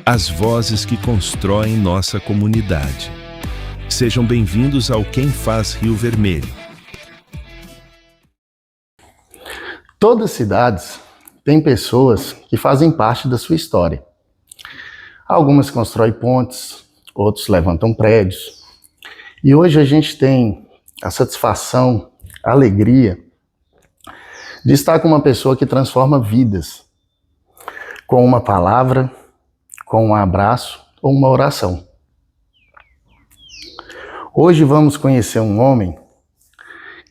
as vozes que constroem nossa comunidade. Sejam bem-vindos ao Quem Faz Rio Vermelho. Todas as cidades têm pessoas que fazem parte da sua história. Algumas constroem pontes, outros levantam prédios. E hoje a gente tem a satisfação, a alegria de estar com uma pessoa que transforma vidas, com uma palavra, com um abraço ou uma oração. Hoje vamos conhecer um homem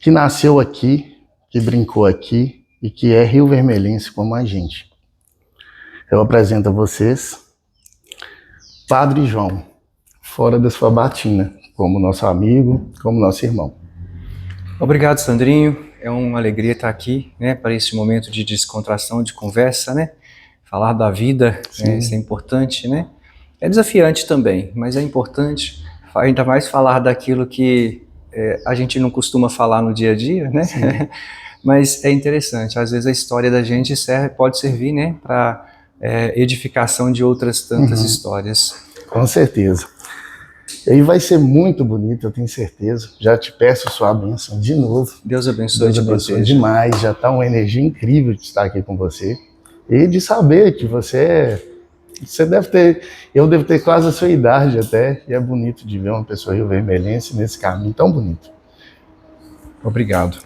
que nasceu aqui, que brincou aqui e que é rio-vermelhense como a gente. Eu apresento a vocês Padre João, fora da sua batina, como nosso amigo, como nosso irmão. Obrigado, Sandrinho. É uma alegria estar aqui, né, para esse momento de descontração, de conversa, né? Falar da vida, né, isso é importante, né? É desafiante também, mas é importante, ainda mais falar daquilo que a gente não costuma falar no dia a dia, né? Mas é interessante, às vezes a história da gente pode servir, né, para edificação de outras tantas histórias. Com certeza. E vai ser muito bonito, eu tenho certeza. Já te peço sua bênção de novo. Deus abençoe, Deus abençoe demais. Já está uma energia incrível de estar aqui com você. E de saber que você deve ter, eu devo ter quase a sua idade até, e é bonito de ver uma pessoa rio-vermelhense nesse caminho tão bonito. Obrigado.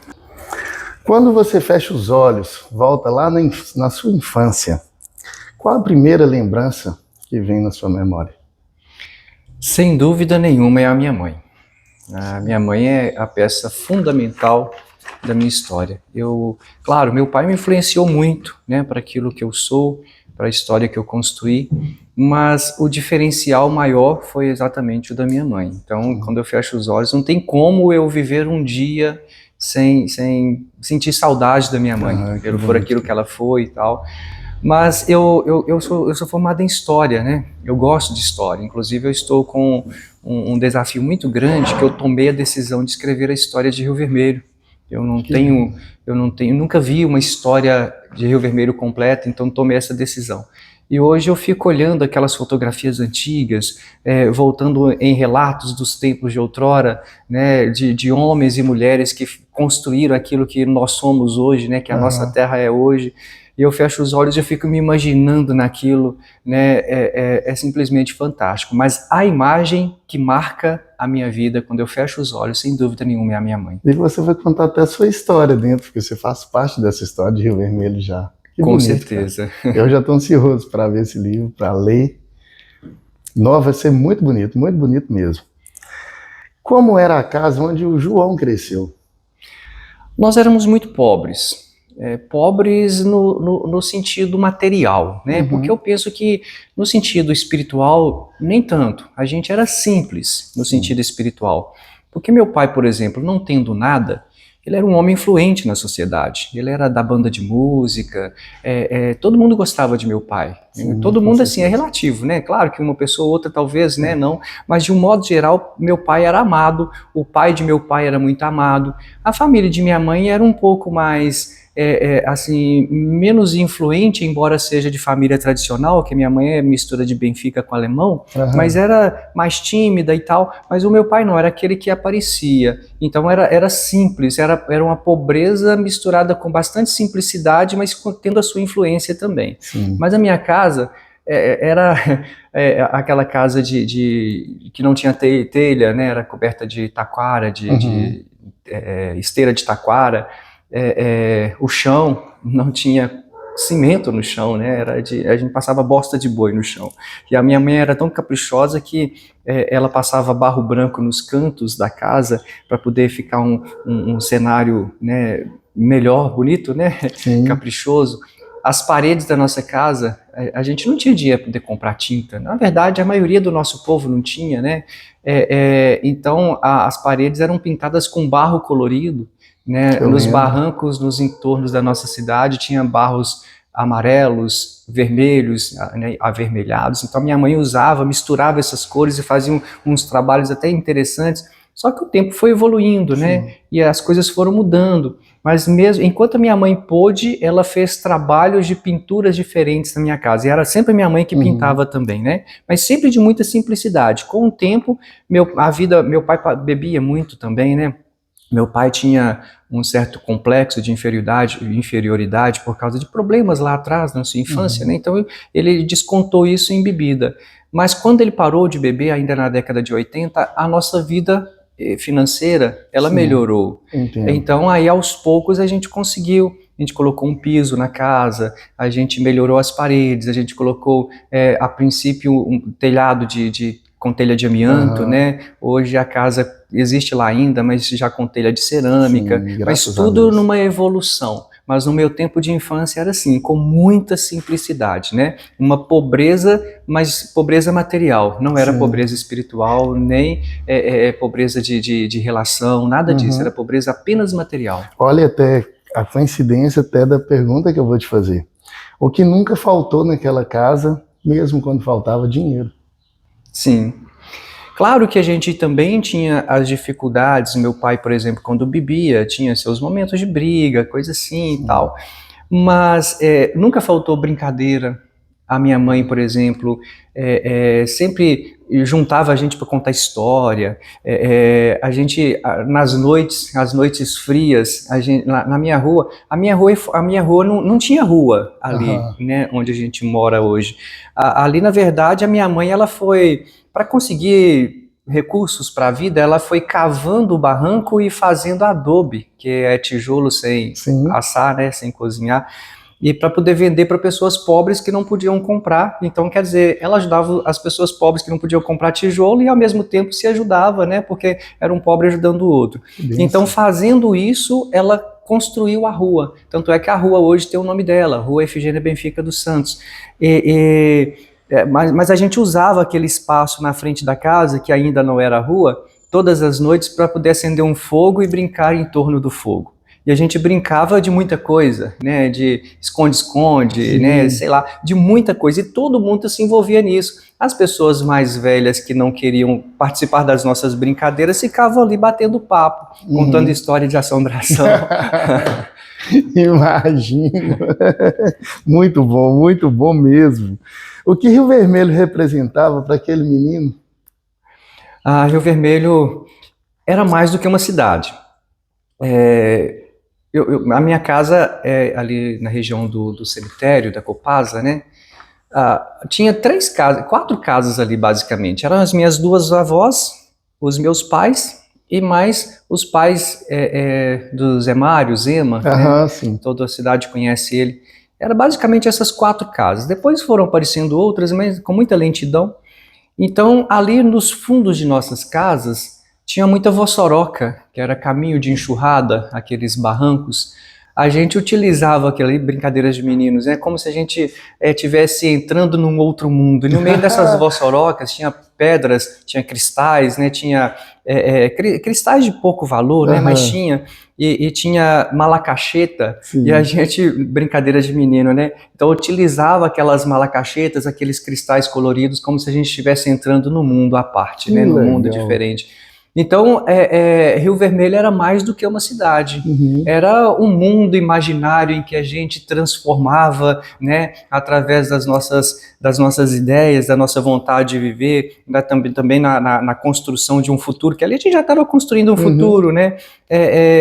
Quando você fecha os olhos, volta lá na sua infância, qual a primeira lembrança que vem na sua memória? Sem dúvida nenhuma é a minha mãe. A minha mãe é a peça fundamental da minha história. Claro, meu pai me influenciou muito, né, para aquilo que eu sou, para a história que eu construí, mas o diferencial maior foi exatamente o da minha mãe. Então, quando eu fecho os olhos, não tem como eu viver um dia sem sentir saudade da minha mãe, por aquilo que ela foi e tal. Mas eu sou formado em História, né? Eu gosto de História. Inclusive, eu estou com um desafio muito grande, que eu tomei a decisão de escrever a história de Rio Vermelho. Eu nunca vi uma história de Rio Vermelho completa, então tomei essa decisão. E hoje eu fico olhando aquelas fotografias antigas, voltando em relatos dos tempos de outrora, né, de homens e mulheres que construíram aquilo que nós somos hoje, né, que a nossa terra é hoje. E eu fecho os olhos e eu fico me imaginando naquilo, né, é simplesmente fantástico. Mas a imagem que marca a minha vida, quando eu fecho os olhos, sem dúvida nenhuma, é a minha mãe. E você vai contar até a sua história dentro, porque você faz parte dessa história de Rio Vermelho já. Que Com bonito, certeza. Cara. Eu já estou ansioso para ver esse livro, para ler. Não, vai ser muito bonito mesmo. Como era a casa onde o João cresceu? Nós éramos muito pobres. Pobres no sentido material, né? Porque eu penso que no sentido espiritual, nem tanto. A gente era simples no sentido espiritual. Porque meu pai, por exemplo, não tendo nada, ele era um homem influente na sociedade. Ele era da banda de música, todo mundo gostava de meu pai. Sim, todo mundo, assim, é relativo, né? Claro que uma pessoa ou outra talvez, né, não. Mas de um modo geral, meu pai era amado, o pai de meu pai era muito amado. A família de minha mãe era um pouco mais... assim, menos influente, embora seja de família tradicional, que minha mãe é mistura de Benfica com alemão, mas era mais tímida e tal, mas o meu pai não, era aquele que aparecia, então era simples, era uma pobreza misturada com bastante simplicidade, mas tendo a sua influência também. Sim. Mas a minha casa era aquela casa que não tinha telha, né? Era coberta de taquara, de esteira de taquara. O chão não tinha cimento no chão, né? A gente passava bosta de boi no chão. E a minha mãe era tão caprichosa que ela passava barro branco nos cantos da casa para poder ficar um cenário, né, melhor, bonito, né? Sim. Caprichoso. As paredes da nossa casa, a gente não tinha dinheiro para poder comprar tinta. Na verdade, a maioria do nosso povo não tinha, né? Então, as paredes eram pintadas com barro colorido, né? Nos barrancos, nos entornos da nossa cidade, tinha barros amarelos, vermelhos, né, avermelhados. Então minha mãe misturava essas cores e fazia uns trabalhos até interessantes. Só que o tempo foi evoluindo, né? E as coisas foram mudando. Mas mesmo enquanto a minha mãe pôde, ela fez trabalhos de pinturas diferentes na minha casa. E era sempre minha mãe que pintava também, né? Mas sempre de muita simplicidade. Com o tempo, meu pai bebia muito também, né? Meu pai tinha um certo complexo de inferioridade por causa de problemas lá atrás, na sua infância, né? Então ele descontou isso em bebida. Mas quando ele parou de beber, ainda na década de 80, a nossa vida financeira, ela melhorou. Entendo. Então aí aos poucos a gente conseguiu, a gente colocou um piso na casa, a gente melhorou as paredes, a gente colocou a princípio um telhado com telha de amianto, né? Hoje a casa existe lá ainda, mas já com telha de cerâmica, mas tudo numa evolução. Mas no meu tempo de infância era assim, com muita simplicidade, né? Uma pobreza, mas pobreza material, não era pobreza espiritual, nem pobreza de relação, nada disso, era pobreza apenas material. Olha até a coincidência até da pergunta que eu vou te fazer. O que nunca faltou naquela casa, mesmo quando faltava dinheiro? Sim. Claro que a gente também tinha as dificuldades, meu pai, por exemplo, quando bebia, tinha seus momentos de briga, coisa assim e tal, mas nunca faltou brincadeira. A minha mãe, por exemplo, sempre juntava a gente para contar história, a gente, nas noites frias, na minha rua, a minha rua não tinha rua ali, né, onde a gente mora hoje. Ali, na verdade, a minha mãe, ela foi, para conseguir recursos para a vida, ela foi cavando o barranco e fazendo adobe, que é tijolo sem assar, né, sem cozinhar, e para poder vender para pessoas pobres que não podiam comprar. Então, quer dizer, ela ajudava as pessoas pobres que não podiam comprar tijolo e ao mesmo tempo se ajudava, né, porque era um pobre ajudando o outro. Então, fazendo isso, ela construiu a rua. Tanto é que a rua hoje tem o nome dela, Rua Efigênia Benfica dos Santos. Mas a gente usava aquele espaço na frente da casa, que ainda não era rua, todas as noites para poder acender um fogo e brincar em torno do fogo. E a gente brincava de muita coisa, né, de esconde-esconde, né, sei lá, de muita coisa, e todo mundo se envolvia nisso. As pessoas mais velhas que não queriam participar das nossas brincadeiras ficavam ali batendo papo, contando história de assombração. Imagino. Muito bom mesmo. O que Rio Vermelho representava para aquele menino? Rio Vermelho era mais do que uma cidade. A minha casa é ali na região do cemitério, da Copasa, né? Tinha 4 casas ali, basicamente. Eram as minhas 2 avós, os meus pais e mais os pais do Zé Mário, Zema, né? Sim. Toda a cidade conhece ele. Era basicamente essas 4 casas. Depois foram aparecendo outras, mas com muita lentidão. Então, ali nos fundos de nossas casas, tinha muita vossoroca, que era caminho de enxurrada, aqueles barrancos. A gente utilizava aquelas brincadeiras de meninos, né? Como se a gente estivesse entrando num outro mundo. E no meio dessas vossorocas tinha pedras, tinha cristais, né? Tinha cristais de pouco valor, né? Mas tinha. E tinha malacacheta, e a gente, brincadeira de menino, né? Então utilizava aquelas malacachetas, aqueles cristais coloridos, como se a gente estivesse entrando num mundo à parte, né? Num mundo diferente. Então, Rio Vermelho era mais do que uma cidade. Era um mundo imaginário em que a gente transformava, né, através das nossas ideias, da nossa vontade de viver, também na construção de um futuro, que ali a gente já estava construindo um futuro, né?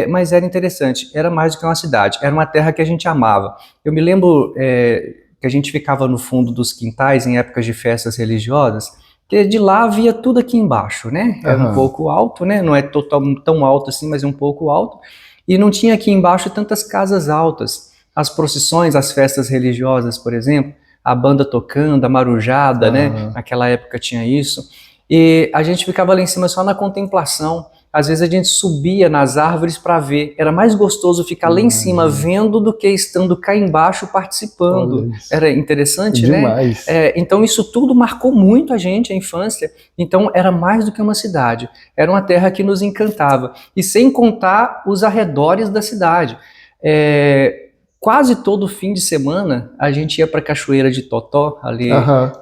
Mas era interessante, era mais do que uma cidade, era uma terra que a gente amava. Eu me lembro que a gente ficava no fundo dos quintais em épocas de festas religiosas, porque de lá via tudo aqui embaixo, né? Era um pouco alto, né? Não é tão alto assim, mas é um pouco alto. E não tinha aqui embaixo tantas casas altas. As procissões, as festas religiosas, por exemplo, a banda tocando, a marujada, né? Naquela época tinha isso. E a gente ficava lá em cima só na contemplação. Às vezes a gente subia nas árvores para ver. Era mais gostoso ficar lá em cima vendo do que estando cá embaixo participando. Era interessante, né? Então isso tudo marcou muito a gente, a infância. Então era mais do que uma cidade. Era uma terra que nos encantava. E sem contar os arredores da cidade. quase todo fim de semana a gente ia para a Cachoeira de Totó, ali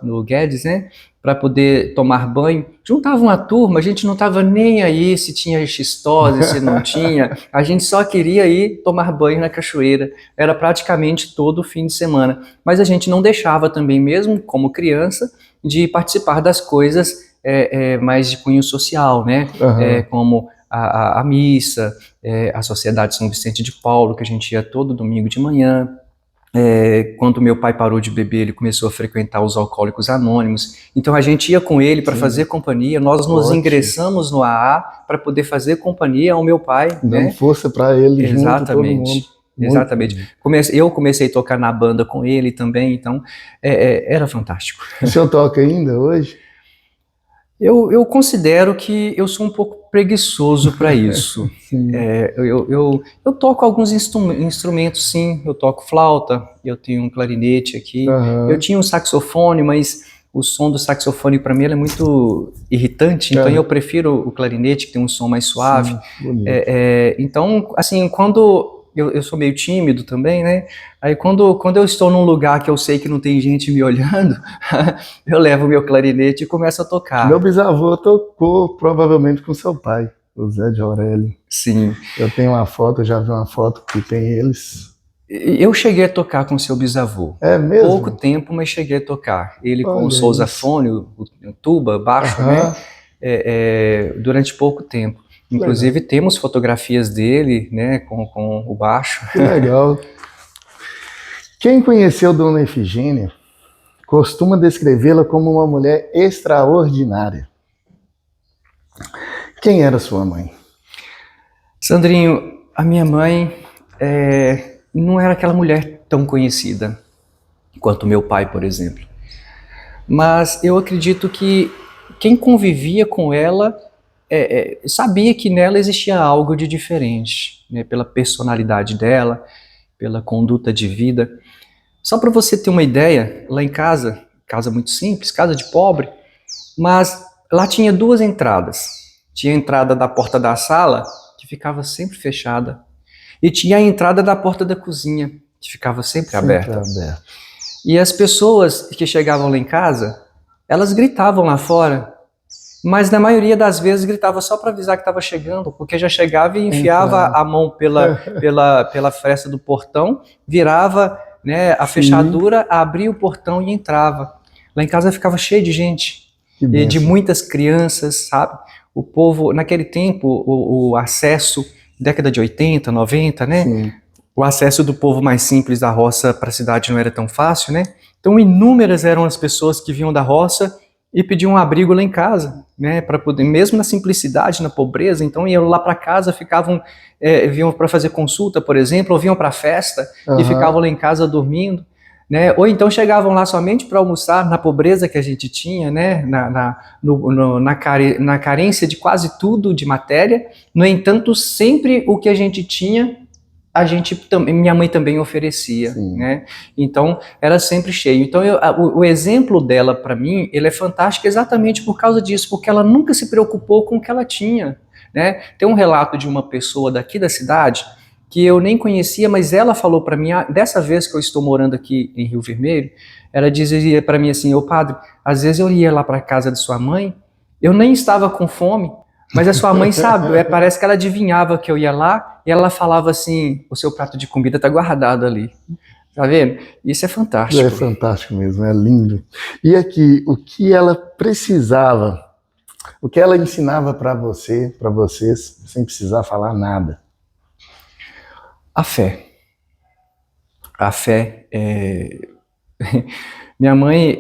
no Guedes, né? Para poder tomar banho. Juntava uma turma, a gente não estava nem aí se tinha xistose, se não tinha. A gente só queria ir tomar banho na cachoeira. Era praticamente todo fim de semana. Mas a gente não deixava também, mesmo como criança, de participar das coisas mais de cunho social, né? Como a missa, a Sociedade São Vicente de Paulo, que a gente ia todo domingo de manhã. Quando meu pai parou de beber, ele começou a frequentar os Alcoólicos Anônimos. Então a gente ia com ele para fazer companhia. Nós nos ingressamos no AA para poder fazer companhia ao meu pai. Dando força para ele. Exatamente. Junto, todo mundo. Exatamente. Eu comecei a tocar na banda com ele também, então era fantástico. O senhor toca ainda hoje? Eu considero que eu sou um pouco preguiçoso para isso. Eu toco alguns instrumentos, sim. Eu toco flauta, eu tenho um clarinete aqui. Eu tinha um saxofone, mas o som do saxofone para mim é muito irritante, então eu prefiro o clarinete, que tem um som mais suave. Então, assim, quando... Eu sou meio tímido também, né? Aí quando eu estou num lugar que eu sei que não tem gente me olhando, eu levo o meu clarinete e começo a tocar. Meu bisavô tocou provavelmente com seu pai, o Zé de Aurélio. Sim. Eu tenho uma foto, eu já vi uma foto que tem eles. Eu cheguei a tocar com seu bisavô. É mesmo? Pouco tempo, mas cheguei a tocar. Ele com o sousafone, o tuba, baixo, né? Durante pouco tempo. Inclusive temos fotografias dele, né, com o baixo. Que legal. Quem conheceu Dona Efigênia costuma descrevê-la como uma mulher extraordinária. Quem era sua mãe? Sandrinho, a minha mãe não era aquela mulher tão conhecida quanto meu pai, por exemplo. Mas eu acredito que quem convivia com ela sabia que nela existia algo de diferente, né, pela personalidade dela, pela conduta de vida. Só para você ter uma ideia, lá em casa muito simples, casa de pobre, mas lá tinha duas entradas. Tinha a entrada da porta da sala, que ficava sempre fechada, e tinha a entrada da porta da cozinha, que ficava sempre aberta. E as pessoas que chegavam lá em casa, elas gritavam lá fora, mas na maioria das vezes gritava só para avisar que estava chegando, porque já chegava e enfiava a mão pela fresta do portão, virava, né, a fechadura, abria o portão e entrava. Lá em casa ficava cheio de gente, e de muitas crianças, sabe? O povo, naquele tempo, o acesso, década de 80, 90, né? Sim. O acesso do povo mais simples da roça para a cidade não era tão fácil, né? Então inúmeras eram as pessoas que vinham da roça e pediam um abrigo lá em casa, né, para poder, mesmo na simplicidade, na pobreza. Então iam lá para casa, vinham para fazer consulta, por exemplo, ou vinham para festa e ficavam lá em casa dormindo, né, ou então chegavam lá somente para almoçar, na pobreza que a gente tinha, né, na carência de quase tudo de matéria. No entanto, sempre o que a gente tinha, minha mãe também oferecia, né? Então era sempre cheio. Então o exemplo dela para mim, ele é fantástico exatamente por causa disso, porque ela nunca se preocupou com o que ela tinha, né? Tem um relato de uma pessoa daqui da cidade que eu nem conhecia, mas ela falou para mim, dessa vez que eu estou morando aqui em Rio Vermelho, ela dizia para mim assim: ô padre, às vezes eu ia lá para casa de sua mãe, eu nem estava com fome, mas a sua mãe sabe, parece que ela adivinhava que eu ia lá, e ela falava assim: o seu prato de comida está guardado ali. Tá vendo? Isso é fantástico. É fantástico mesmo, é lindo. E aqui, o que ela precisava, o que ela ensinava para vocês, sem precisar falar nada? A fé. A fé Minha mãe,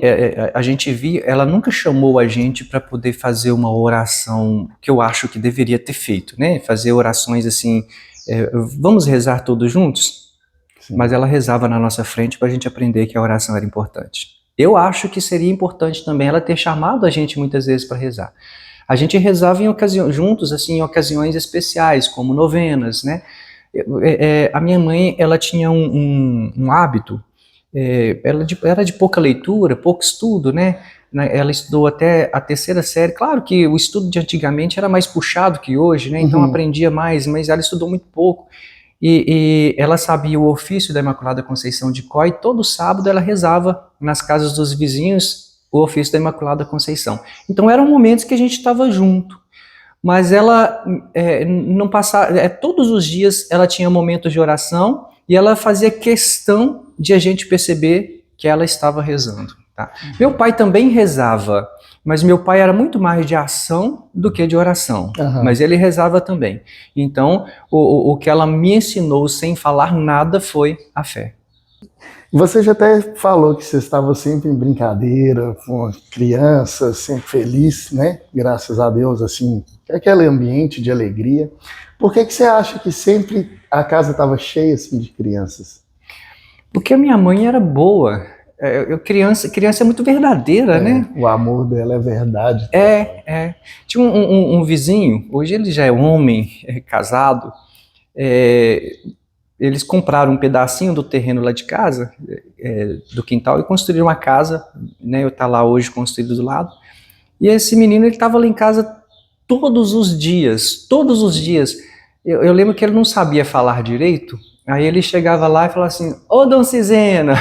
a gente via, ela nunca chamou a gente para poder fazer uma oração que eu acho que deveria ter feito, né? Fazer orações assim, vamos rezar todos juntos? Sim. Mas ela rezava na nossa frente para a gente aprender que a oração era importante. Eu acho que seria importante também ela ter chamado a gente muitas vezes para rezar. A gente rezava juntos, assim, em ocasiões especiais, como novenas, né? A minha mãe, ela tinha um hábito. Ela era de pouca leitura, pouco estudo, né? Ela estudou até a 3ª série. Claro que o estudo de antigamente era mais puxado que hoje, né? Então aprendia mais, mas ela estudou muito pouco. e ela sabia o ofício da Imaculada Conceição de cor, e todo sábado ela rezava nas casas dos vizinhos o ofício da Imaculada Conceição. Então eram momentos que a gente estava junto, mas ela não passava, todos os dias ela tinha momentos de oração, e ela fazia questão de a gente perceber que ela estava rezando. Tá? Meu pai também rezava, mas meu pai era muito mais de ação do que de oração, mas ele rezava também. Então, o que ela me ensinou sem falar nada foi a fé. Você já até falou que você estava sempre em brincadeira, com criança, sempre feliz, né? Graças a Deus, assim, aquele ambiente de alegria. Por que você acha que sempre a casa estava cheia assim, de crianças? Porque a minha mãe era boa. Criança é muito verdadeira, né? O amor dela é verdade. Tinha um vizinho, hoje ele já é homem, casado, eles compraram um pedacinho do terreno lá de casa, do quintal, e construíram uma casa, né? Eu tá lá hoje construído do lado. E esse menino, ele estava lá em casa todos os dias. Eu lembro que ele não sabia falar direito. Aí ele chegava lá e falava assim: ô Dom Cizena!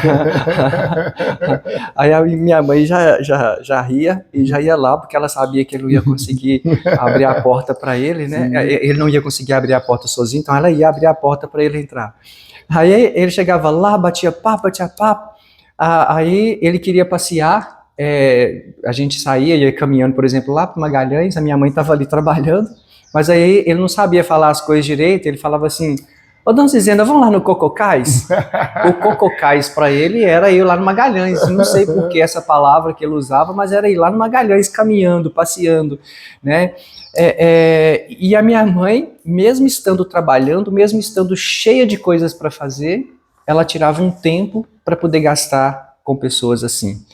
Aí a minha mãe já ria e já ia lá, porque ela sabia que ele não ia conseguir abrir a porta para ele, né? Sim. Ele não ia conseguir abrir a porta sozinho, então ela ia abrir a porta para ele entrar. Aí ele chegava lá, batia papo. Aí ele queria passear, a gente saía, ia caminhando, por exemplo, lá para Magalhães, a minha mãe estava ali trabalhando, mas aí ele não sabia falar as coisas direito, ele falava assim: ô Dona Cizena, vamos lá no Cococais? O Cococais para ele era ir lá no Magalhães. Não sei por que essa palavra que ele usava, mas era ir lá no Magalhães, caminhando, passeando, né? E a minha mãe, mesmo estando trabalhando, mesmo estando cheia de coisas para fazer, ela tirava um tempo para poder gastar com pessoas assim.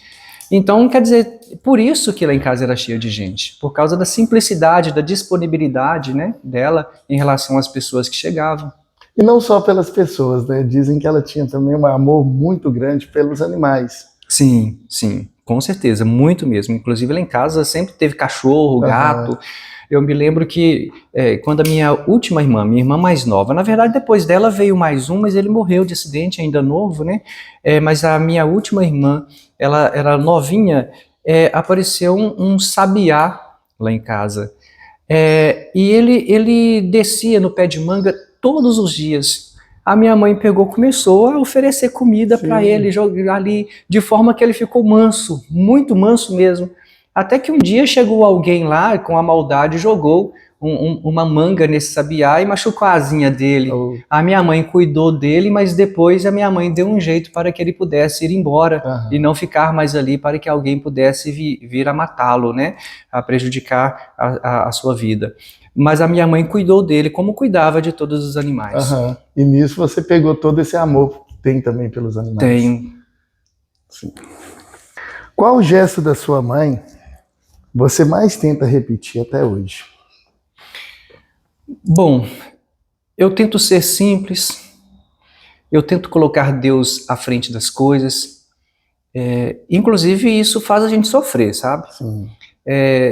Então, quer dizer, por isso que lá em casa era cheia de gente, por causa da simplicidade, da disponibilidade, né, dela em relação às pessoas que chegavam. E não só pelas pessoas, né? Dizem que ela tinha também um amor muito grande pelos animais. Sim, com certeza, muito mesmo. Inclusive lá em casa sempre teve cachorro, gato. Eu me lembro que quando a minha última irmã, minha irmã mais nova, na verdade depois dela veio mais um, mas ele morreu de acidente, ainda novo, né? Mas a minha última irmã, ela era novinha, apareceu um sabiá lá em casa. E ele descia no pé de manga todos os dias. A minha mãe começou a oferecer comida para ele, jogar ali, de forma que ele ficou manso, muito manso mesmo. Até que um dia chegou alguém lá, com a maldade, jogou uma manga nesse sabiá e machucou a asinha dele. A minha mãe cuidou dele, mas depois a minha mãe deu um jeito para que ele pudesse ir embora e não ficar mais ali, para que alguém pudesse vir a matá-lo, né? A prejudicar a sua vida. Mas a minha mãe cuidou dele como cuidava de todos os animais. E nisso você pegou todo esse amor que tem também pelos animais. Tenho. Sim. Qual o gesto da sua mãe você mais tenta repetir até hoje? Bom, eu tento ser simples, eu tento colocar Deus à frente das coisas, inclusive isso faz a gente sofrer, sabe? Sim.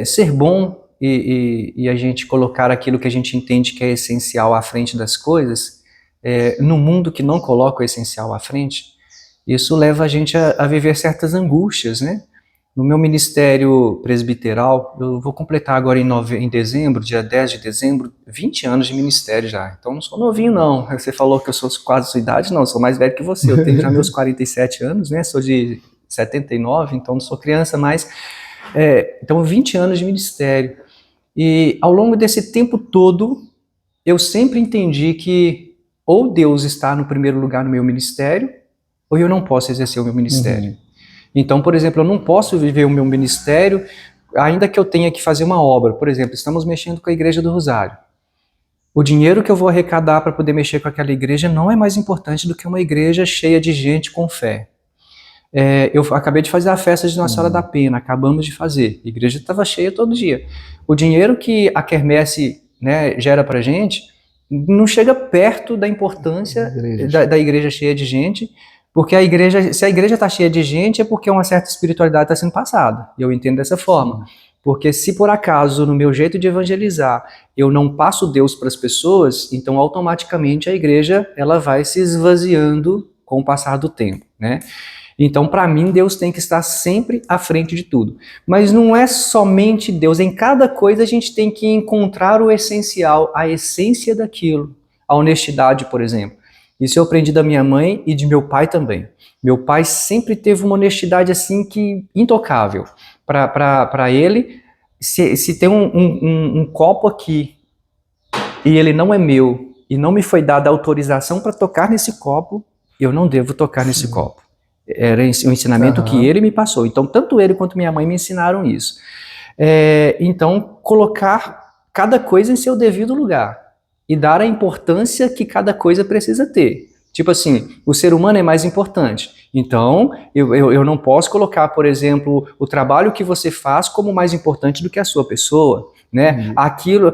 Ser bom e a gente colocar aquilo que a gente entende que é essencial à frente das coisas, no mundo que não coloca o essencial à frente, isso leva a gente a viver certas angústias, né? No meu ministério presbiteral, eu vou completar agora em dezembro, dia 10 de dezembro, 20 anos de ministério já. Então não sou novinho não. Você falou que eu sou quase sua idade, não, sou mais velho que você. Eu tenho já meus 47 anos, né? Sou de 79, então não sou criança mais. Então 20 anos de ministério. E ao longo desse tempo todo, eu sempre entendi que ou Deus está no primeiro lugar no meu ministério, ou eu não posso exercer o meu ministério. Então, por exemplo, eu não posso viver o meu ministério, ainda que eu tenha que fazer uma obra. Por exemplo, estamos mexendo com a Igreja do Rosário. O dinheiro que eu vou arrecadar para poder mexer com aquela igreja não é mais importante do que uma igreja cheia de gente com fé. Eu acabei de fazer a festa de Nossa Senhora da Pena, acabamos de fazer. A igreja estava cheia todo dia. O dinheiro que a quermesse, né, gera para a gente não chega perto da importância da igreja cheia de gente. Porque se a igreja está cheia de gente, é porque uma certa espiritualidade está sendo passada. E eu entendo dessa forma. Porque se por acaso, no meu jeito de evangelizar, eu não passo Deus para as pessoas, então automaticamente a igreja ela vai se esvaziando com o passar do tempo, né? Então, para mim, Deus tem que estar sempre à frente de tudo. Mas não é somente Deus. Em cada coisa a gente tem que encontrar o essencial, a essência daquilo. A honestidade, por exemplo. Isso eu aprendi da minha mãe e de meu pai também. Meu pai sempre teve uma honestidade assim que intocável. Para ele, se tem um copo aqui e ele não é meu e não me foi dada autorização para tocar nesse copo, eu não devo tocar nesse copo. Era um ensinamento que ele me passou. Então, tanto ele quanto minha mãe me ensinaram isso. Então, colocar cada coisa em seu devido lugar e dar a importância que cada coisa precisa ter. Tipo assim, o ser humano é mais importante. Então, eu não posso colocar, por exemplo, o trabalho que você faz como mais importante do que a sua pessoa. Né? Aquilo,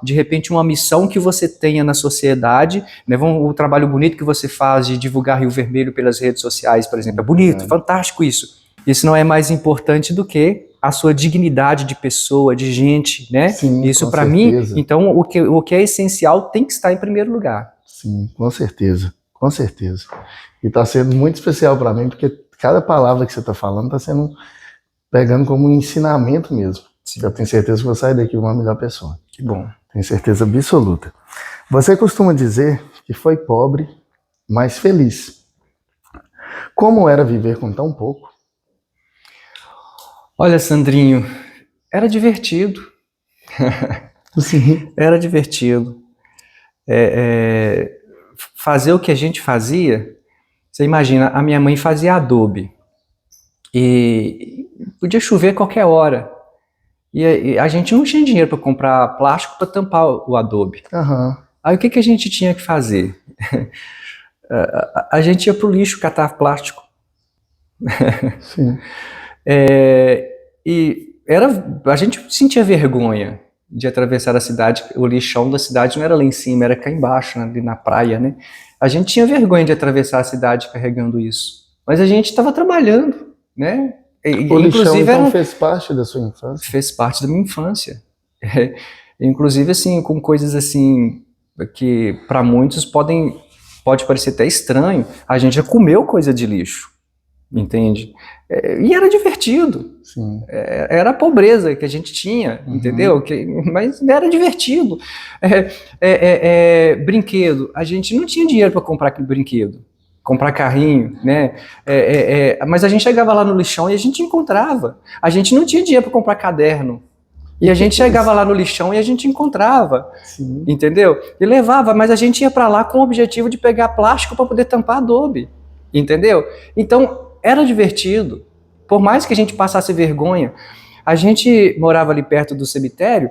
de repente, uma missão que você tenha na sociedade, né? O trabalho bonito que você faz de divulgar Rio Vermelho pelas redes sociais, por exemplo, é bonito, fantástico isso. Isso não é mais importante do que a sua dignidade de pessoa, de gente, né? Sim, isso para mim, então o que é essencial tem que estar em primeiro lugar. Sim, com certeza, com certeza. E está sendo muito especial para mim, porque cada palavra que você está falando está sendo pegando como um ensinamento mesmo. Sim. Eu tenho certeza que vou sair daqui uma melhor pessoa. Que bom. Tenho certeza absoluta. Você costuma dizer que foi pobre, mas feliz. Como era viver com tão pouco? Olha, Sandrinho, era divertido. Sim. Era divertido. Fazer o que a gente fazia, você imagina, a minha mãe fazia adobe. E podia chover a qualquer hora. E a gente não tinha dinheiro para comprar plástico para tampar o adobe. Aí o que a gente tinha que fazer? A gente ia pro lixo catar plástico. Sim. A gente sentia vergonha de atravessar a cidade. O lixão da cidade não era lá em cima, era cá embaixo, ali na praia, né? A gente tinha vergonha de atravessar a cidade carregando isso. Mas a gente estava trabalhando, né? O lixão, então, fez parte da sua infância? Fez parte da minha infância. Inclusive, assim, com coisas assim, que para muitos pode parecer até estranho, a gente já comeu coisa de lixo, entende? E era divertido. Sim. Era a pobreza que a gente tinha, entendeu? Mas era divertido. Brinquedo, a gente não tinha dinheiro para comprar aquele brinquedo. Comprar carrinho, né? Mas a gente chegava lá no lixão e a gente encontrava. A gente não tinha dinheiro para comprar caderno. E a gente chegava lá no lixão e a gente encontrava. Sim. Entendeu? E levava, mas a gente ia para lá com o objetivo de pegar plástico para poder tampar adobe. Entendeu? Então, era divertido. Por mais que a gente passasse vergonha, a gente morava ali perto do cemitério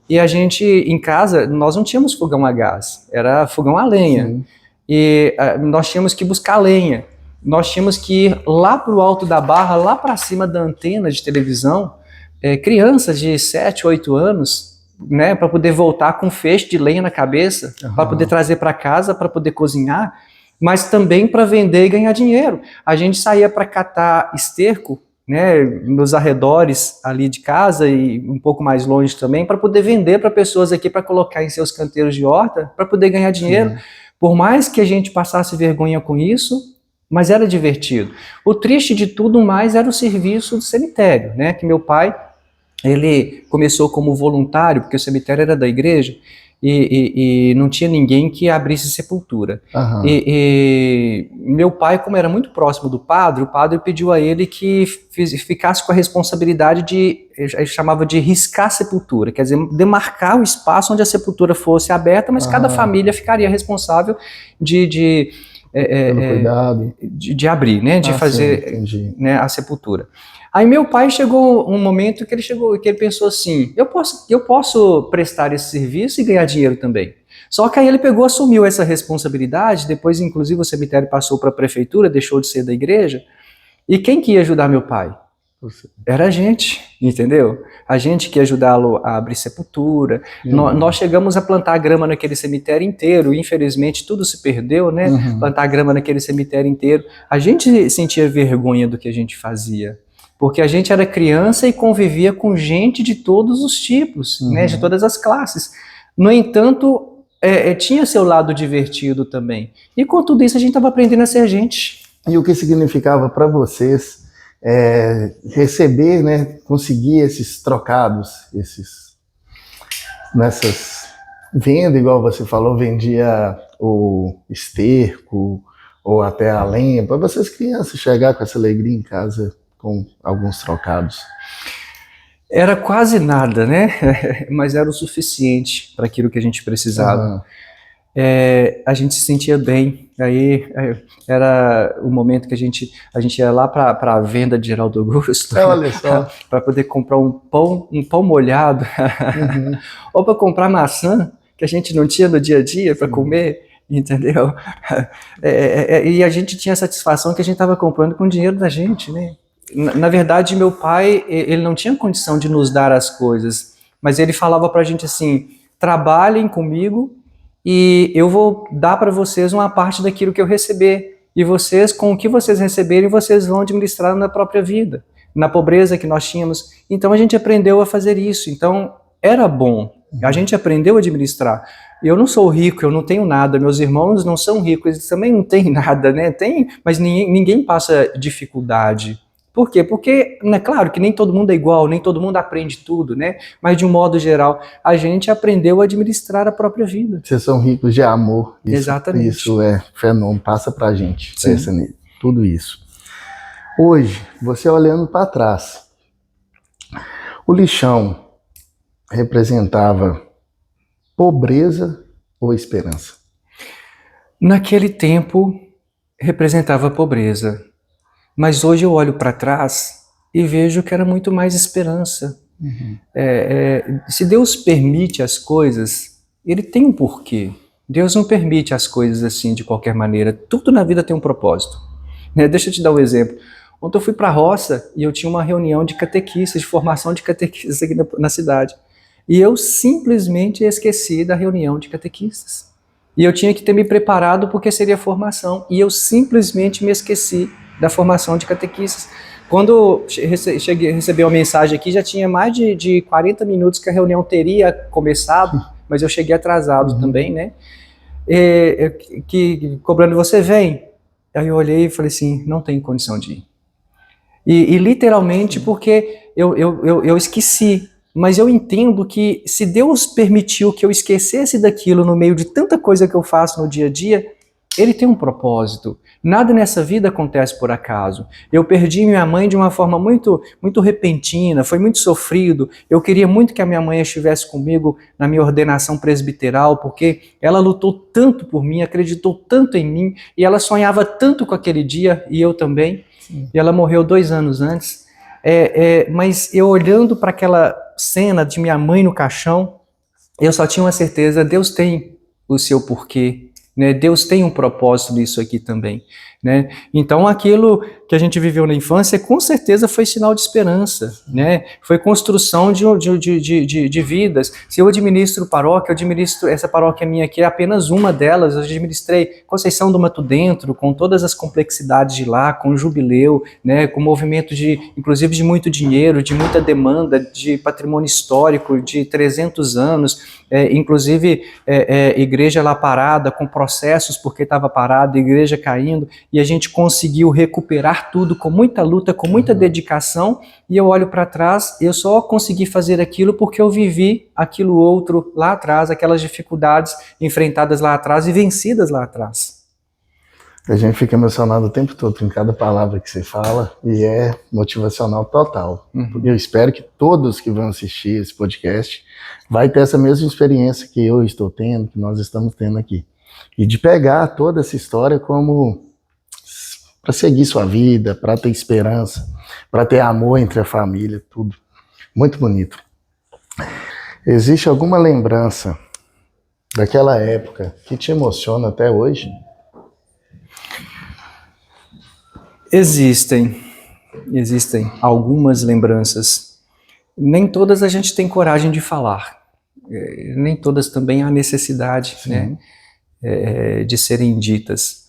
e a gente, em casa, nós não tínhamos fogão a gás, era fogão a lenha. Sim. E nós tínhamos que buscar lenha, nós tínhamos que ir lá para o alto da barra, lá para cima da antena de televisão, crianças de 7, 8 anos, né, para poder voltar com um feixe de lenha na cabeça, para poder trazer para casa, para poder cozinhar, mas também para vender e ganhar dinheiro. A gente saía para catar esterco, né, nos arredores ali de casa e um pouco mais longe também, para poder vender para pessoas aqui, para colocar em seus canteiros de horta, para poder ganhar dinheiro. Sim. Por mais que a gente passasse vergonha com isso, mas era divertido. O triste de tudo mais era o serviço do cemitério, né? Que meu pai, ele começou como voluntário, porque o cemitério era da igreja, e não tinha ninguém que abrisse sepultura. E meu pai, como era muito próximo do padre, o padre pediu a ele que ficasse com a responsabilidade de, ele chamava de riscar a sepultura, quer dizer, demarcar o espaço onde a sepultura fosse aberta, mas cada família ficaria responsável de abrir, né, de fazer, né, a sepultura. Aí meu pai chegou um momento que ele pensou assim, eu posso prestar esse serviço e ganhar dinheiro também. Só que aí ele assumiu essa responsabilidade, depois inclusive o cemitério passou para a prefeitura, deixou de ser da igreja, e quem que ia ajudar meu pai? Era a gente, entendeu? A gente que ia ajudá-lo a abrir sepultura. Nós chegamos a plantar grama naquele cemitério inteiro, e infelizmente tudo se perdeu, né? Plantar grama naquele cemitério inteiro. A gente sentia vergonha do que a gente fazia. porque a gente era criança e convivia com gente de todos os tipos, né, de todas as classes. No entanto, tinha seu lado divertido também. E com tudo isso a gente estava aprendendo a ser gente. E o que significava para vocês receber, né, conseguir esses trocados, nessas venda, igual você falou, vendia o esterco ou até a lenha, para vocês crianças chegar com essa alegria em casa com alguns trocados? Era quase nada, né? Mas era o suficiente para aquilo que a gente precisava. A gente se sentia bem. Aí era o momento que a gente ia lá para a venda de Geraldo Augusto, olha só, para poder comprar um pão molhado, ou para comprar maçã que a gente não tinha no dia a dia para comer, entendeu? E a gente tinha a satisfação que a gente estava comprando com o dinheiro da gente, né? Na verdade, meu pai, ele não tinha condição de nos dar as coisas, mas ele falava para a gente assim: trabalhem comigo e eu vou dar para vocês uma parte daquilo que eu receber, e vocês, com o que vocês receberem, vocês vão administrar na própria vida, na pobreza que nós tínhamos. Então a gente aprendeu a fazer isso, então era bom, a gente aprendeu a administrar. Eu não sou rico, eu não tenho nada, meus irmãos não são ricos, eles também não têm nada, né? Mas ninguém passa dificuldade. Por quê? Porque, é claro que nem todo mundo é igual, nem todo mundo aprende tudo, né? Mas de um modo geral, a gente aprendeu a administrar a própria vida. Vocês são ricos de amor. Exatamente. Isso é fenômeno, passa pra gente. Sim. Pensa nisso, tudo isso. Hoje, você olhando para trás, o lixão representava pobreza ou esperança? Naquele tempo, representava pobreza. Mas hoje eu olho para trás e vejo que era muito mais esperança. Se Deus permite as coisas, Ele tem um porquê. Deus não permite as coisas assim de qualquer maneira. Tudo na vida tem um propósito. Deixa eu te dar um exemplo. Ontem eu fui para a roça e eu tinha uma reunião de catequistas, de formação de catequistas aqui na cidade. E eu simplesmente esqueci da reunião de catequistas. E eu tinha que ter me preparado porque seria formação. E eu simplesmente me esqueci da formação de catequistas. Quando recebi uma mensagem aqui, já tinha mais de 40 minutos que a reunião teria começado, mas eu cheguei atrasado também, né? Cobrando, você vem? Aí eu olhei e falei assim, não tenho condição de ir. E literalmente porque eu esqueci. Mas eu entendo que se Deus permitiu que eu esquecesse daquilo no meio de tanta coisa que eu faço no dia a dia, Ele tem um propósito. Nada nessa vida acontece por acaso. Eu perdi minha mãe de uma forma muito, muito repentina, foi muito sofrido. Eu queria muito que a minha mãe estivesse comigo na minha ordenação presbiteral, porque ela lutou tanto por mim, acreditou tanto em mim, e ela sonhava tanto com aquele dia, e eu também. Sim. E ela morreu 2 anos antes. Mas eu olhando para aquela cena de minha mãe no caixão, eu só tinha uma certeza: Deus tem o seu porquê. Né? Deus tem um propósito nisso aqui também, né? Então aquilo que a gente viveu na infância com certeza foi sinal de esperança, né? Foi construção de vidas. Se eu administro paróquia, essa paróquia minha aqui é apenas uma delas. Eu administrei Conceição do Mato Dentro, com todas as complexidades de lá, com jubileu, né? Com movimento inclusive de muito dinheiro, de muita demanda, de patrimônio histórico de 300 anos, inclusive igreja lá parada, com processos porque estava parada, igreja caindo, e a gente conseguiu recuperar tudo com muita luta, com muita dedicação, e eu olho para trás, eu só consegui fazer aquilo porque eu vivi aquilo outro lá atrás, aquelas dificuldades enfrentadas lá atrás e vencidas lá atrás. A gente fica emocionado o tempo todo em cada palavra que você fala, e é motivacional total. Eu espero que todos que vão assistir esse podcast vai ter essa mesma experiência que eu estou tendo, que nós estamos tendo aqui. E de pegar toda essa história como para seguir sua vida, para ter esperança, para ter amor entre a família, tudo. Muito bonito. Existe alguma lembrança daquela época que te emociona até hoje? Existem algumas lembranças. Nem todas a gente tem coragem de falar. Nem todas também há necessidade, né, de serem ditas.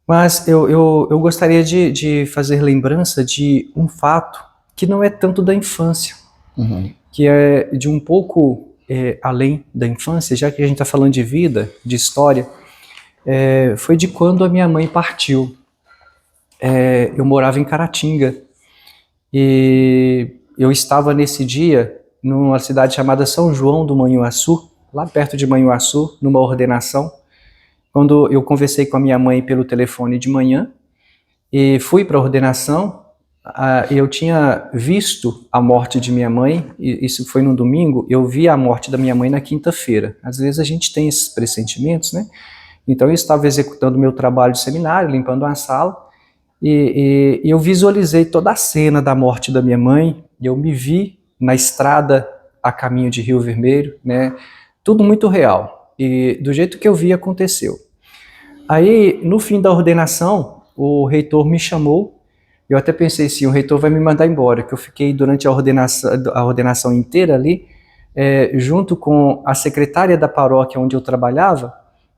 Mas eu gostaria de fazer lembrança de um fato que não é tanto da infância, Uhum. que é de um pouco além da infância, já que a gente está falando de vida, de história, foi de quando a minha mãe partiu. Eu morava em Caratinga e eu estava nesse dia numa cidade chamada São João do Manhuaçu, lá perto de Manhuaçu, numa ordenação, quando eu conversei com a minha mãe pelo telefone de manhã e fui para a ordenação. Eu tinha visto a morte de minha mãe, e isso foi no domingo, eu vi a morte da minha mãe na quinta-feira. Às vezes a gente tem esses pressentimentos, né? Então eu estava executando meu trabalho de seminário, limpando a sala, e eu visualizei toda a cena da morte da minha mãe, e eu me vi na estrada a caminho de Rio Vermelho, né? Tudo muito real, e do jeito que eu vi aconteceu. Aí, no fim da ordenação, o reitor me chamou. Eu até pensei assim, o reitor vai me mandar embora, que eu fiquei durante a ordenação inteira ali, junto com a secretária da paróquia onde eu trabalhava,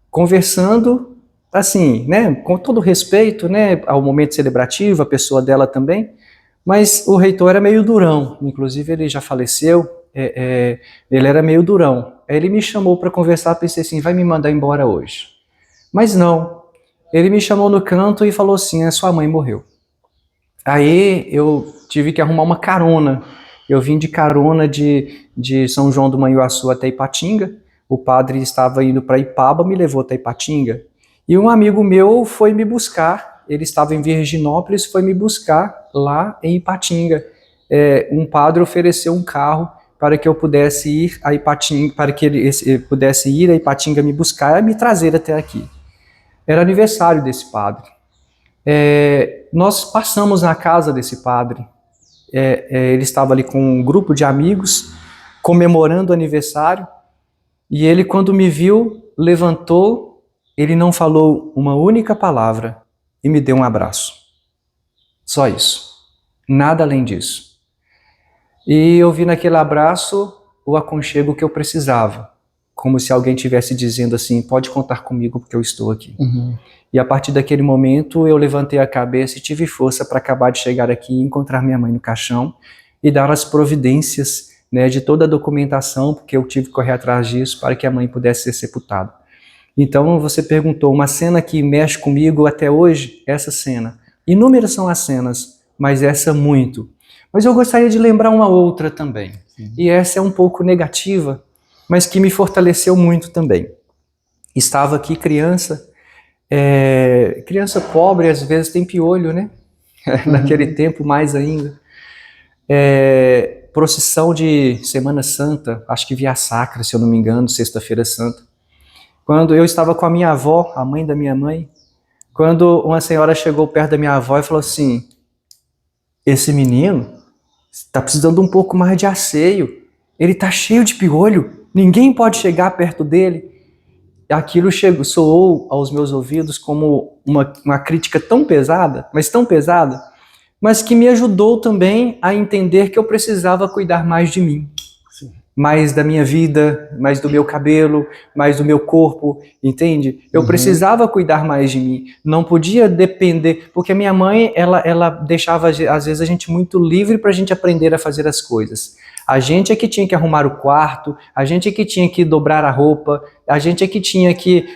conversando, assim, né, com todo respeito, né, ao momento celebrativo, a pessoa dela também, mas o reitor era meio durão, inclusive ele já faleceu, ele era meio durão. Aí ele me chamou para conversar, pensei assim, vai me mandar embora hoje. Mas não, ele me chamou no canto e falou assim, a sua mãe morreu. Aí eu tive que arrumar uma carona. Eu vim de carona de São João do Manhuaçu até Ipatinga. O padre estava indo para Ipaba, me levou até Ipatinga. E um amigo meu foi me buscar. Ele estava em Virginópolis, foi me buscar lá em Ipatinga. Um padre ofereceu um carro para que eu pudesse ir a Ipatinga, para que ele pudesse ir a Ipatinga me buscar e me trazer até aqui. Era aniversário desse padre. Nós passamos na casa desse padre. Ele estava ali com um grupo de amigos comemorando o aniversário, e ele, quando me viu, levantou, ele não falou uma única palavra e me deu um abraço. Só isso, nada além disso. E eu vi naquele abraço o aconchego que eu precisava, como se alguém estivesse dizendo assim, pode contar comigo porque eu estou aqui. Uhum. E a partir daquele momento eu levantei a cabeça e tive força para acabar de chegar aqui e encontrar minha mãe no caixão e dar as providências, né, de toda a documentação, porque eu tive que correr atrás disso para que a mãe pudesse ser sepultada. Então você perguntou, uma cena que mexe comigo até hoje, essa cena. Inúmeras são as cenas, mas essa muito. Mas eu gostaria de lembrar uma outra também. Sim. E essa é um pouco negativa, mas que me fortaleceu muito também. Estava aqui criança, criança pobre às vezes tem piolho, né? Naquele tempo mais ainda. Procissão de Semana Santa, acho que Via Sacra, se eu não me engano, Sexta-feira Santa. Quando eu estava com a minha avó, a mãe da minha mãe, quando uma senhora chegou perto da minha avó e falou assim, esse menino está precisando um pouco mais de asseio, ele está cheio de piolho, ninguém pode chegar perto dele. Aquilo soou aos meus ouvidos como uma crítica tão pesada, mas que me ajudou também a entender que eu precisava cuidar mais de mim. Sim. Mais da minha vida, mais do meu cabelo, mais do meu corpo, entende? Eu precisava cuidar mais de mim, não podia depender, porque a minha mãe, ela deixava às vezes a gente muito livre para a gente aprender a fazer as coisas. A gente é que tinha que arrumar o quarto, a gente é que tinha que dobrar a roupa, a gente é que tinha que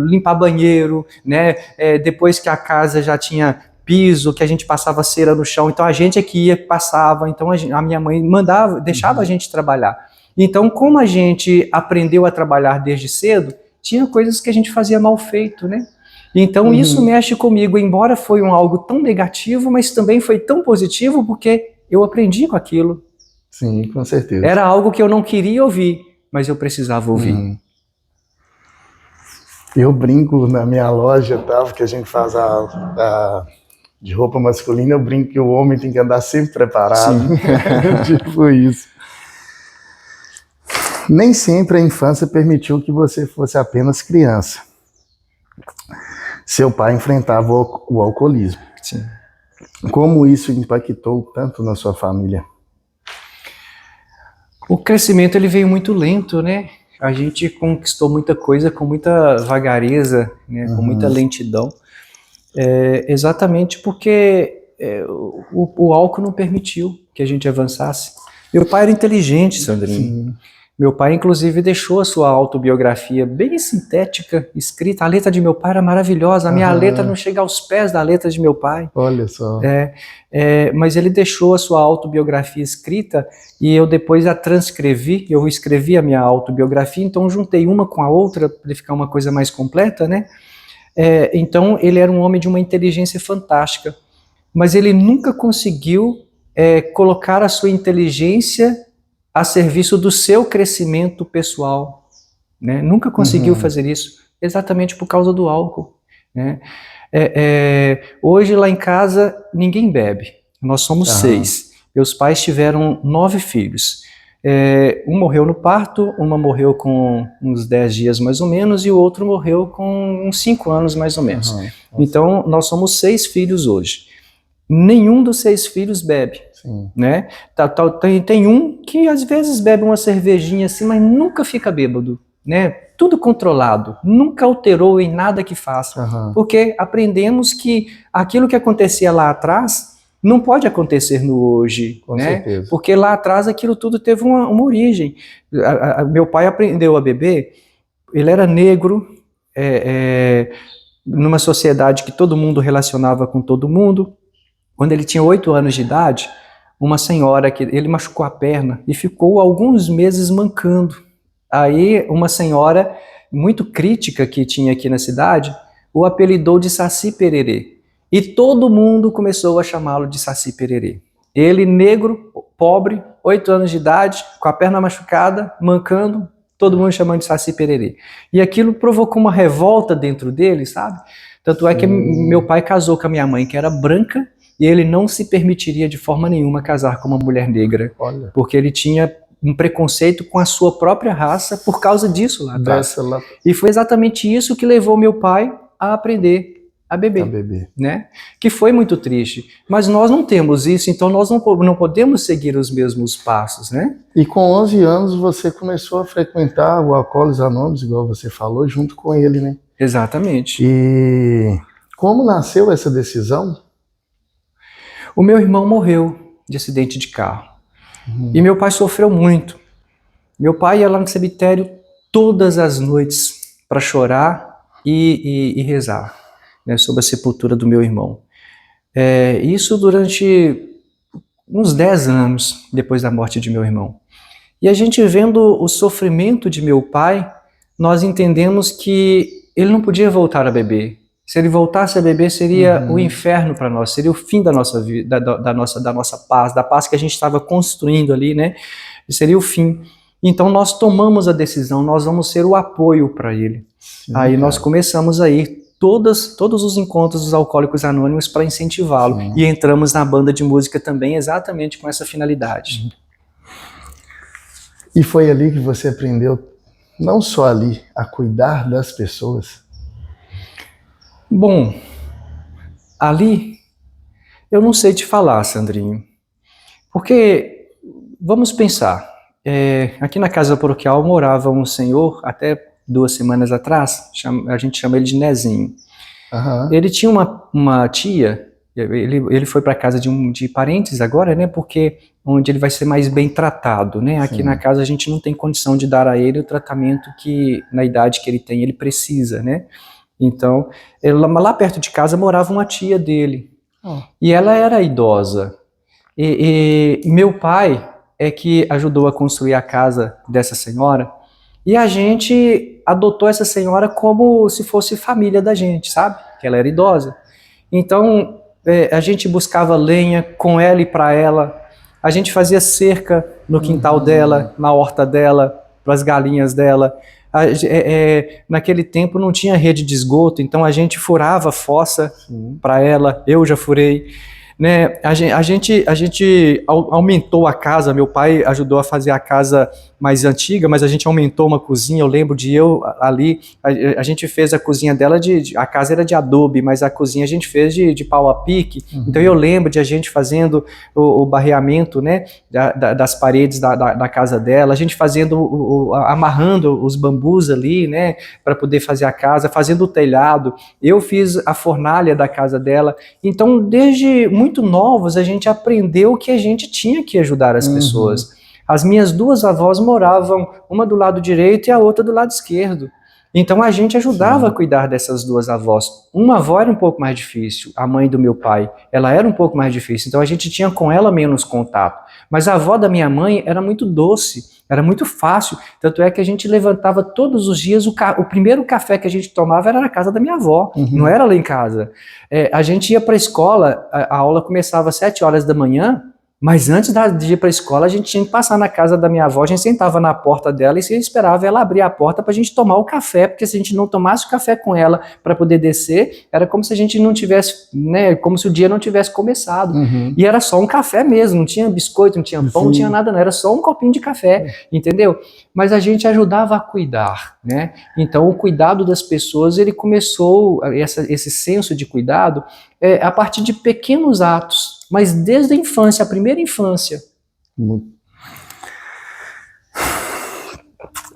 limpar banheiro, né? Depois que a casa já tinha piso, que a gente passava cera no chão, então a gente é que ia, passava, então a minha mãe mandava, deixava a gente trabalhar. Então, como a gente aprendeu a trabalhar desde cedo, tinha coisas que a gente fazia mal feito, né? Então isso mexe comigo, embora foi algo tão negativo, mas também foi tão positivo, porque eu aprendi com aquilo. Sim, com certeza. Era algo que eu não queria ouvir, mas eu precisava ouvir. Eu brinco na minha loja, tá? Porque a gente faz de roupa masculina, eu brinco que o homem tem que andar sempre preparado. Tipo isso. Nem sempre a infância permitiu que você fosse apenas criança. Seu pai enfrentava o alcoolismo. Sim. Como isso impactou tanto na sua família? O crescimento ele veio muito lento, né? A gente conquistou muita coisa com muita vagareza, né? Com muita lentidão. Exatamente porque o álcool não permitiu que a gente avançasse. Meu pai era inteligente, Sandrinho. Sim. Meu pai, inclusive, deixou a sua autobiografia bem sintética, escrita. A letra de meu pai era maravilhosa. A minha letra não chega aos pés da letra de meu pai. Olha só. Mas ele deixou a sua autobiografia escrita e eu depois a transcrevi. Eu escrevi a minha autobiografia, então juntei uma com a outra para ficar uma coisa mais completa, né? Então ele era um homem de uma inteligência fantástica, mas ele nunca conseguiu colocar a sua inteligência a serviço do seu crescimento pessoal, né? Nunca conseguiu fazer isso, exatamente por causa do álcool, né? Hoje lá em casa ninguém bebe, nós somos 6. Meus pais tiveram 9 filhos. Um morreu no parto, uma morreu com uns 10 dias mais ou menos, e o outro morreu com uns 5 anos mais ou menos. Então nós somos 6 filhos hoje. Nenhum dos 6 filhos bebe. Sim. Né? Tem um que às vezes bebe uma cervejinha assim, mas nunca fica bêbado, né? Tudo controlado, nunca alterou em nada que faça, porque aprendemos que aquilo que acontecia lá atrás não pode acontecer no hoje, Com né? certeza. Porque lá atrás aquilo tudo teve uma origem. Meu pai aprendeu a beber, ele era negro, numa sociedade que todo mundo relacionava com todo mundo. Quando ele tinha 8 anos de idade, uma senhora, ele machucou a perna e ficou alguns meses mancando. Aí uma senhora muito crítica que tinha aqui na cidade o apelidou de Saci Pererê. E todo mundo começou a chamá-lo de Saci Pererê. Ele, negro, pobre, 8 anos de idade, com a perna machucada, mancando, todo mundo chamando de Saci Pererê. E aquilo provocou uma revolta dentro dele, sabe? Tanto é que meu pai casou com a minha mãe, que era branca, e ele não se permitiria de forma nenhuma casar com uma mulher negra. Olha. Porque ele tinha um preconceito com a sua própria raça por causa disso lá atrás. E foi exatamente isso que levou meu pai a aprender a beber. Né? Que foi muito triste. Mas nós não temos isso, então nós não podemos seguir os mesmos passos, né? E com 11 anos você começou a frequentar o Alcoólicos Anônimos, igual você falou, junto com ele, né? Exatamente. E como nasceu essa decisão? O meu irmão morreu de acidente de carro. E meu pai sofreu muito. Meu pai ia lá no cemitério todas as noites para chorar e rezar, né, sobre a sepultura do meu irmão. Isso durante uns 10 anos depois da morte de meu irmão. E a gente vendo o sofrimento de meu pai, nós entendemos que ele não podia voltar a beber. Se ele voltasse a beber, seria o inferno para nós, seria o fim da nossa vida, da nossa paz, da paz que a gente estava construindo ali, né? Seria o fim. Então nós tomamos a decisão, nós vamos ser o apoio para ele. Aí nós começamos a ir todos os encontros dos Alcoólicos Anônimos para incentivá-lo. E entramos na banda de música também exatamente com essa finalidade. E foi ali que você aprendeu, não só ali, a cuidar das pessoas? Bom, ali eu não sei te falar, Sandrinho, porque vamos pensar, aqui na casa paroquial morava um senhor, até 2 semanas atrás, a gente chama ele de Nezinho. Ele tinha uma tia, ele foi para casa de parentes agora, né, porque onde ele vai ser mais bem tratado, né, aqui na casa a gente não tem condição de dar a ele o tratamento que, na idade que ele tem, ele precisa, né. Então, lá perto de casa morava uma tia dele, e ela era idosa, e meu pai é que ajudou a construir a casa dessa senhora, e a gente adotou essa senhora como se fosse família da gente, sabe? Que ela era idosa. Então, a gente buscava lenha com ela e para ela, a gente fazia cerca no quintal dela, na horta dela, para as galinhas dela. Naquele tempo não tinha rede de esgoto, então a gente furava fossa para ela, eu já furei, né? A gente aumentou a casa, meu pai ajudou a fazer a casa mais antiga, mas a gente aumentou uma cozinha, eu lembro de eu ali, a gente fez a cozinha dela, a casa era de adobe, mas a cozinha a gente fez de pau a pique, então eu lembro de a gente fazendo o barreamento, né, das paredes da casa dela, a gente fazendo, amarrando os bambus ali, né, para poder fazer a casa, fazendo o telhado, eu fiz a fornalha da casa dela, então desde muito novos a gente aprendeu que a gente tinha que ajudar as pessoas. As minhas duas avós moravam, uma do lado direito e a outra do lado esquerdo. Então a gente ajudava a cuidar dessas duas avós. Uma avó era um pouco mais difícil, a mãe do meu pai, ela era um pouco mais difícil, então a gente tinha com ela menos contato. Mas a avó da minha mãe era muito doce, era muito fácil, tanto é que a gente levantava todos os dias, o primeiro café que a gente tomava era na casa da minha avó, não era lá em casa. A gente ia para a escola, a aula começava às 7 horas da manhã, mas antes de ir para a escola, a gente tinha que passar na casa da minha avó, a gente sentava na porta dela e esperava ela abrir a porta para a gente tomar o café, porque se a gente não tomasse o café com ela para poder descer, era como se a gente não tivesse, né, como se o dia não tivesse começado. E era só um café mesmo, não tinha biscoito, não tinha pão, não tinha nada, não, era só um copinho de café, entendeu? Mas a gente ajudava a cuidar, né? Então o cuidado das pessoas, ele começou, esse senso de cuidado, a partir de pequenos atos, mas desde a infância, a primeira infância.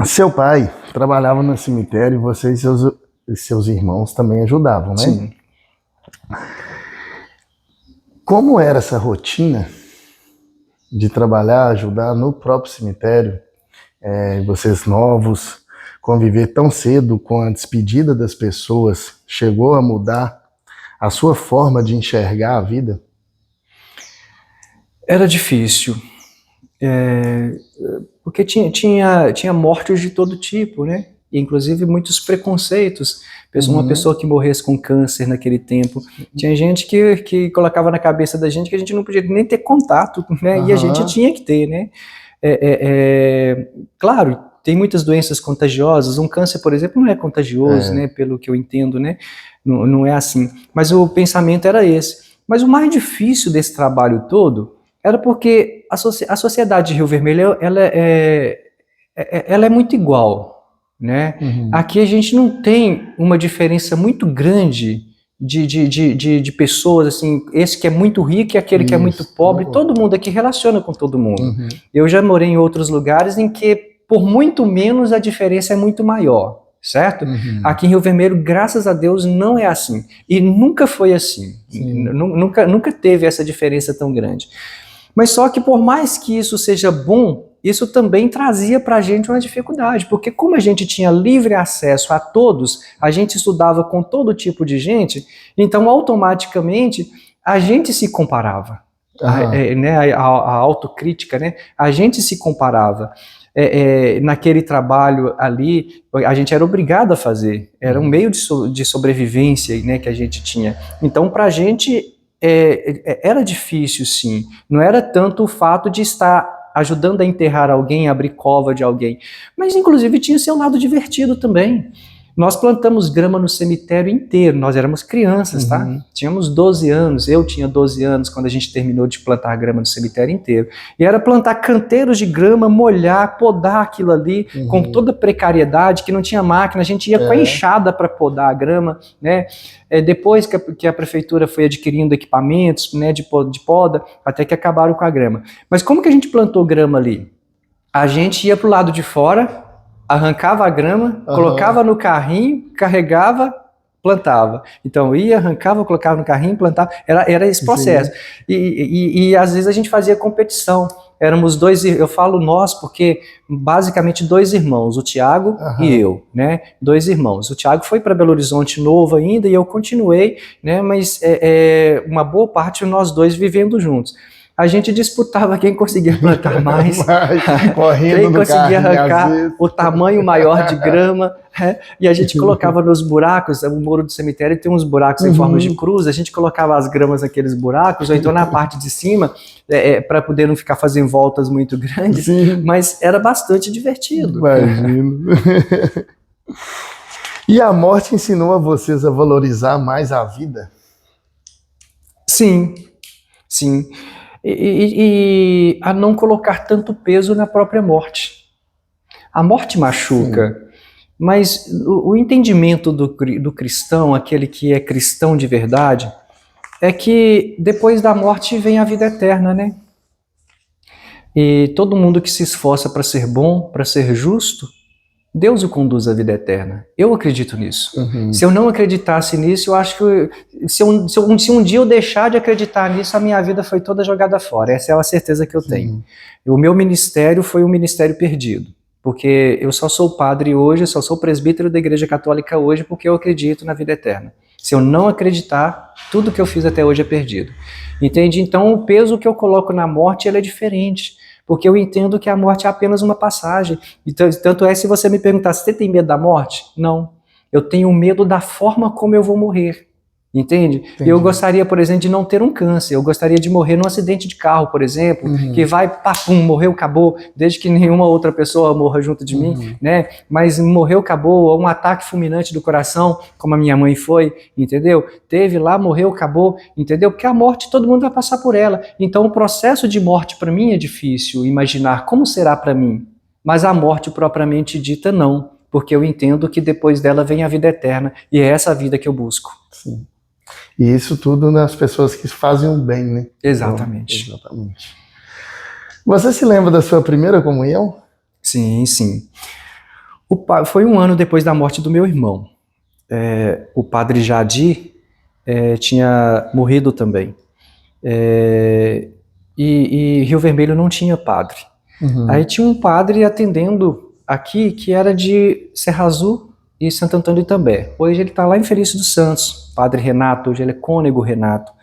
Seu pai trabalhava no cemitério e você e seus irmãos também ajudavam, né? Sim. Como era essa rotina de trabalhar, ajudar no próprio cemitério? Vocês novos, conviver tão cedo com a despedida das pessoas, chegou a mudar a sua forma de enxergar a vida? Era difícil, porque tinha mortes de todo tipo, né? E, inclusive muitos preconceitos. Uma pessoa que morresse com câncer naquele tempo, tinha gente que colocava na cabeça da gente que a gente não podia nem ter contato, né? E a gente tinha que ter, né? Claro, tem muitas doenças contagiosas, um câncer, por exemplo, não é contagioso, né? Pelo que eu entendo, né? Não é assim. Mas o pensamento era esse. Mas o mais difícil desse trabalho todo era porque a sociedade de Rio Vermelho, ela é muito igual, né? Aqui a gente não tem uma diferença muito grande de pessoas, assim, esse que é muito rico e aquele que é muito pobre, todo mundo aqui relaciona com todo mundo. Eu já morei em outros lugares em que, por muito menos, a diferença é muito maior, certo? Aqui em Rio Vermelho, graças a Deus, não é assim. E nunca foi assim. Nunca teve essa diferença tão grande. Mas só que por mais que isso seja bom, isso também trazia para a gente uma dificuldade, porque como a gente tinha livre acesso a todos, a gente estudava com todo tipo de gente, então automaticamente a gente se comparava, a autocrítica, né? A gente se comparava. Naquele trabalho ali, a gente era obrigado a fazer, era um meio de sobrevivência, né, que a gente tinha. Então, para a gente, era difícil, sim. Não era tanto o fato de estar ajudando a enterrar alguém, abrir cova de alguém, mas inclusive tinha seu lado divertido também. Nós plantamos grama no cemitério inteiro, nós éramos crianças, tá? Tínhamos 12 anos, eu tinha 12 anos quando a gente terminou de plantar grama no cemitério inteiro. E era plantar canteiros de grama, molhar, podar aquilo ali, com toda a precariedade, que não tinha máquina, a gente ia com a enxada para podar a grama, né? Depois que a prefeitura foi adquirindo equipamentos, né, de poda, até que acabaram com a grama. Mas como que a gente plantou grama ali? A gente ia para o lado de fora, arrancava a grama, colocava no carrinho, carregava, plantava. Então ia, arrancava, colocava no carrinho, plantava. Era esse processo. E às vezes a gente fazia competição. Éramos dois, eu falo nós porque basicamente 2 irmãos, o Tiago e eu, né? 2 irmãos. O Tiago foi para Belo Horizonte novo ainda e eu continuei, né? Mas uma boa parte de nós 2 vivendo juntos. A gente disputava quem conseguia plantar mais, quem conseguia arrancar o tamanho maior de grama, e a gente colocava nos buracos, o muro do cemitério tem uns buracos em forma de cruz, a gente colocava as gramas naqueles buracos, ou então na parte de cima, para poder não ficar fazendo voltas muito grandes, mas era bastante divertido. Imagino. E a morte ensinou a vocês a valorizar mais a vida? Sim, sim. E a não colocar tanto peso na própria morte, A morte machuca, mas o entendimento do cristão, aquele que é cristão de verdade, é que depois da morte vem a vida eterna, né? E todo mundo que se esforça para ser bom, para ser justo, Deus o conduz à vida eterna. Eu acredito nisso. Se eu não acreditasse nisso, eu acho que se um dia eu deixar de acreditar nisso, a minha vida foi toda jogada fora. Essa é a certeza que eu tenho. O meu ministério foi um ministério perdido. Porque eu só sou padre hoje, só sou presbítero da Igreja Católica hoje porque eu acredito na vida eterna. Se eu não acreditar, tudo que eu fiz até hoje é perdido. Entende? Então o peso que eu coloco na morte ele é diferente. Porque eu entendo que a morte é apenas uma passagem. Então, tanto é, se você me perguntar, você tem medo da morte? Não. Eu tenho medo da forma como eu vou morrer. Entende? Entendi. Eu gostaria, por exemplo, de não ter um câncer. Eu gostaria de morrer num acidente de carro, por exemplo, que vai, papum, morreu, acabou, desde que nenhuma outra pessoa morra junto de mim, né? Mas morreu, acabou, ou um ataque fulminante do coração, como a minha mãe foi, entendeu? Teve lá, morreu, acabou, entendeu? Porque a morte, todo mundo vai passar por ela. Então, o processo de morte, para mim, é difícil imaginar como será para mim. Mas a morte propriamente dita, não. Porque eu entendo que depois dela vem a vida eterna, e é essa vida que eu busco. Sim. E isso tudo nas pessoas que fazem o bem, né? Exatamente. Então, exatamente. Você se lembra da sua primeira comunhão? Sim, sim. Foi um ano depois da morte do meu irmão. O padre Jadi tinha morrido também. E Rio Vermelho não tinha padre. Aí tinha um padre atendendo aqui que era de Serra Azul e Santo Antônio de Itambé. Hoje ele está lá em Felício dos Santos, Padre Renato, hoje ele é Cônego Renato.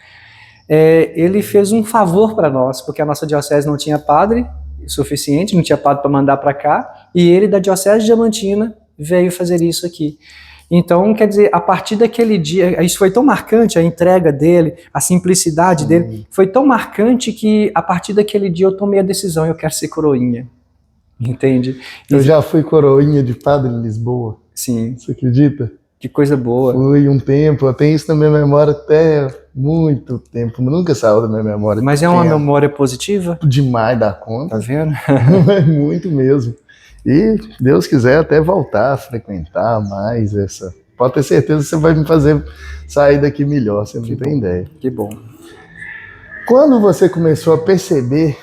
Ele fez um favor para nós, porque a nossa diocese não tinha padre suficiente, não tinha padre para mandar para cá, e ele da Diocese de Diamantina veio fazer isso aqui. Então, quer dizer, a partir daquele dia, isso foi tão marcante, a entrega dele, a simplicidade dele, foi tão marcante que a partir daquele dia eu tomei a decisão, eu quero ser coroinha. Entende? Eu já fui coroinha de padre em Lisboa. Sim. Você acredita? Que coisa boa. Fui um tempo, eu tenho isso na minha memória até muito tempo, nunca saiu da minha memória. Mas é uma memória positiva? Demais da conta. Tá vendo? Muito mesmo. E, Deus quiser, até voltar a frequentar mais essa. Pode ter certeza que você vai me fazer sair daqui melhor, você não tem ideia. Que bom. Quando você começou a perceber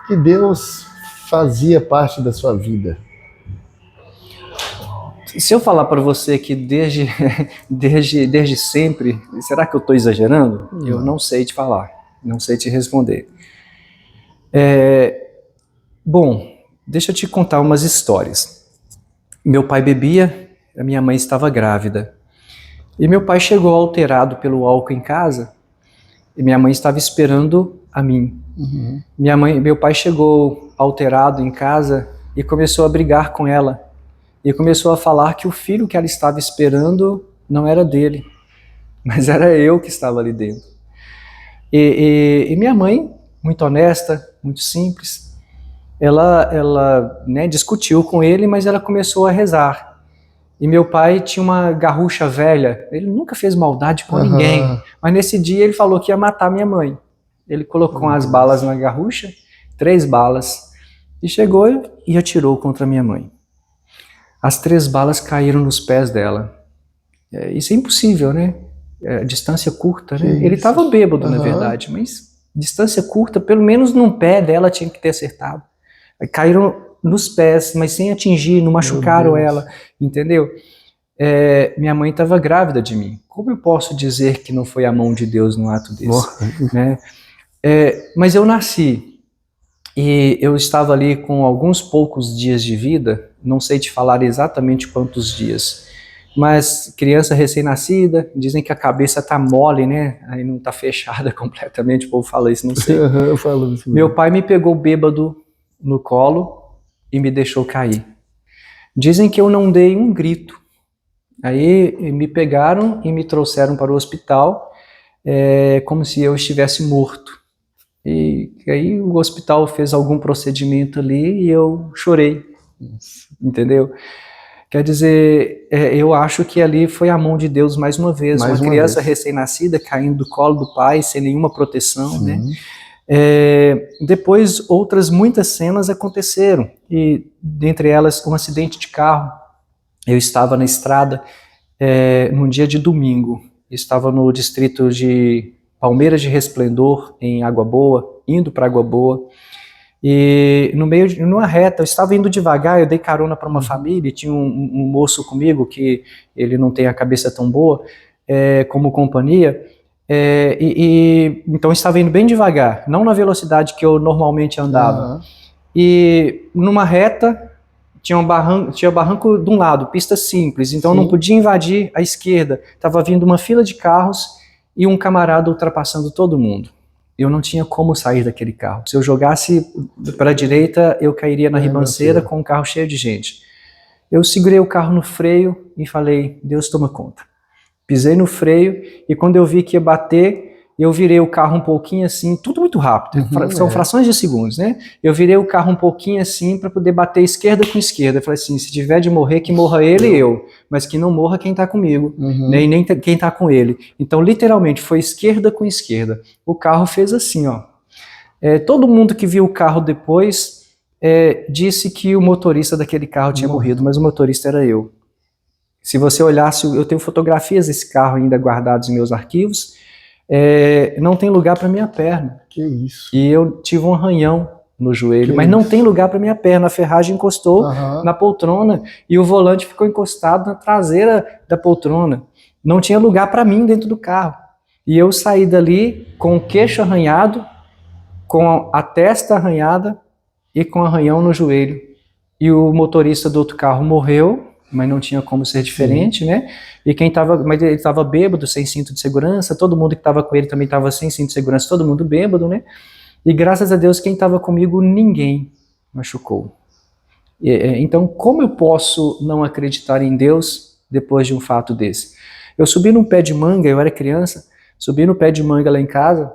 que Deus fazia parte da sua vida? Se eu falar para você que desde sempre, será que eu estou exagerando? Eu não sei te falar, não sei te responder. Bom, deixa eu te contar umas histórias. Meu pai bebia, a minha mãe estava grávida. E meu pai chegou alterado pelo álcool em casa, e minha mãe estava esperando a mim. Meu pai chegou alterado em casa e começou a brigar com ela. E começou a falar que o filho que ela estava esperando não era dele, mas era eu que estava ali dentro. E minha mãe, muito honesta, muito simples, ela discutiu com ele, mas ela começou a rezar. E meu pai tinha uma garrucha velha, ele nunca fez maldade com ninguém, mas nesse dia ele falou que ia matar minha mãe. Ele colocou as balas na garrucha, 3 balas, e chegou e atirou contra minha mãe. As 3 balas caíram nos pés dela. Isso é impossível, né? Distância curta, né? Ele estava bêbado, na verdade, mas distância curta, pelo menos num pé dela tinha que ter acertado. Caíram nos pés, mas sem atingir, não machucaram ela, entendeu? Minha mãe estava grávida de mim. Como eu posso dizer que não foi a mão de Deus no ato desse? Né? Mas eu nasci. E eu estava ali com alguns poucos dias de vida, não sei te falar exatamente quantos dias, mas criança recém-nascida, dizem que a cabeça tá mole, né? Aí não tá fechada completamente, o povo fala isso, não sei. Eu falo isso. Meu pai me pegou bêbado no colo e me deixou cair. Dizem que eu não dei um grito. Aí me pegaram e me trouxeram para o hospital, como se eu estivesse morto. E aí o hospital fez algum procedimento ali e eu chorei, entendeu? Quer dizer, eu acho que ali foi a mão de Deus mais uma vez, uma criança recém-nascida caindo do colo do pai sem nenhuma proteção, né? Depois, outras muitas cenas aconteceram, e dentre elas, um acidente de carro. Eu estava na estrada num dia de domingo, estava no distrito de Palmeiras de Resplendor, em Água Boa, indo para Água Boa, e no meio de numa reta, eu estava indo devagar, eu dei carona para uma família, tinha um moço comigo, que ele não tem a cabeça tão boa, como companhia, então eu estava indo bem devagar, não na velocidade que eu normalmente andava. E numa reta, tinha barranco de um lado, pista simples, então eu não podia invadir a esquerda, estava vindo uma fila de carros e um camarada ultrapassando todo mundo. Eu não tinha como sair daquele carro. Se eu jogasse para a direita, eu cairia na ribanceira com um carro cheio de gente. Eu segurei o carro no freio e falei, Deus toma conta. Pisei no freio e quando eu vi que ia bater, eu virei o carro um pouquinho assim, tudo muito rápido, são frações de segundos, né? Eu virei o carro um pouquinho assim para poder bater esquerda com esquerda. Eu falei assim, se tiver de morrer, que morra ele e eu, mas que não morra quem tá comigo, nem quem tá com ele. Então, literalmente, foi esquerda com esquerda. O carro fez assim, ó. Todo mundo que viu o carro depois disse que o motorista daquele carro tinha morrido, mas o motorista era eu. Se você olhasse, eu tenho fotografias desse carro ainda guardadas em meus arquivos, não tem lugar para minha perna. Que isso? E eu tive um arranhão no joelho, mas não tem lugar para minha perna. A ferragem encostou na poltrona e o volante ficou encostado na traseira da poltrona. Não tinha lugar para mim dentro do carro. E eu saí dali com o queixo arranhado, com a testa arranhada e com arranhão no joelho. E o motorista do outro carro morreu, mas não tinha como ser diferente, né? E mas ele estava bêbado, sem cinto de segurança, todo mundo que estava com ele também estava sem cinto de segurança, todo mundo bêbado, né? E graças a Deus, quem estava comigo, ninguém machucou. Então, como eu posso não acreditar em Deus depois de um fato desse? Eu subi num pé de manga, eu era criança, subi no pé de manga lá em casa,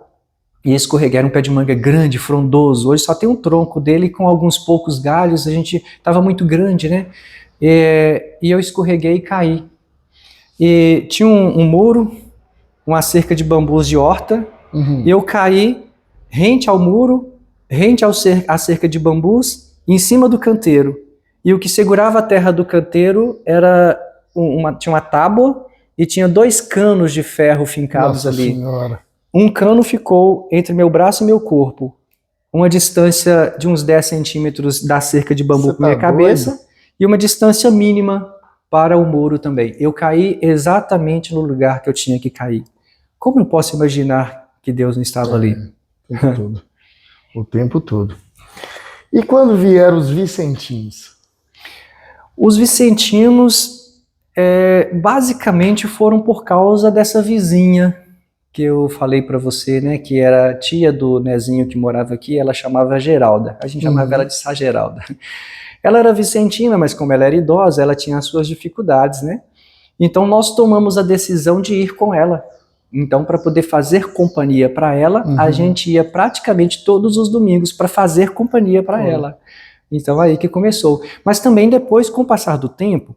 e escorreguei, era um pé de manga grande, frondoso, hoje só tem um tronco dele com alguns poucos galhos, a gente estava muito grande, né? E eu escorreguei e caí. E tinha um muro, uma cerca de bambus de horta, e eu caí rente ao muro, rente à cerca de bambus, em cima do canteiro. E o que segurava a terra do canteiro era tinha uma tábua e tinha 2 canos de ferro fincados ali. Senhora. Um cano ficou entre meu braço e meu corpo, uma distância de uns 10 centímetros da cerca de bambu com minha cabeça, e uma distância mínima para o muro também. Eu caí exatamente no lugar que eu tinha que cair. Como eu posso imaginar que Deus não estava ali? O tempo todo. O tempo todo. E quando vieram os vicentinos? Os vicentinos basicamente foram por causa dessa vizinha que eu falei para você, né, que era tia do Nezinho que morava aqui, ela chamava Geralda. A gente chamava ela de Sá Geralda. Ela era vicentina, mas como ela era idosa, ela tinha as suas dificuldades, né? Então nós tomamos a decisão de ir com ela. Então, para poder fazer companhia para ela, a gente ia praticamente todos os domingos para fazer companhia para ela. Então aí que começou. Mas também depois, com o passar do tempo,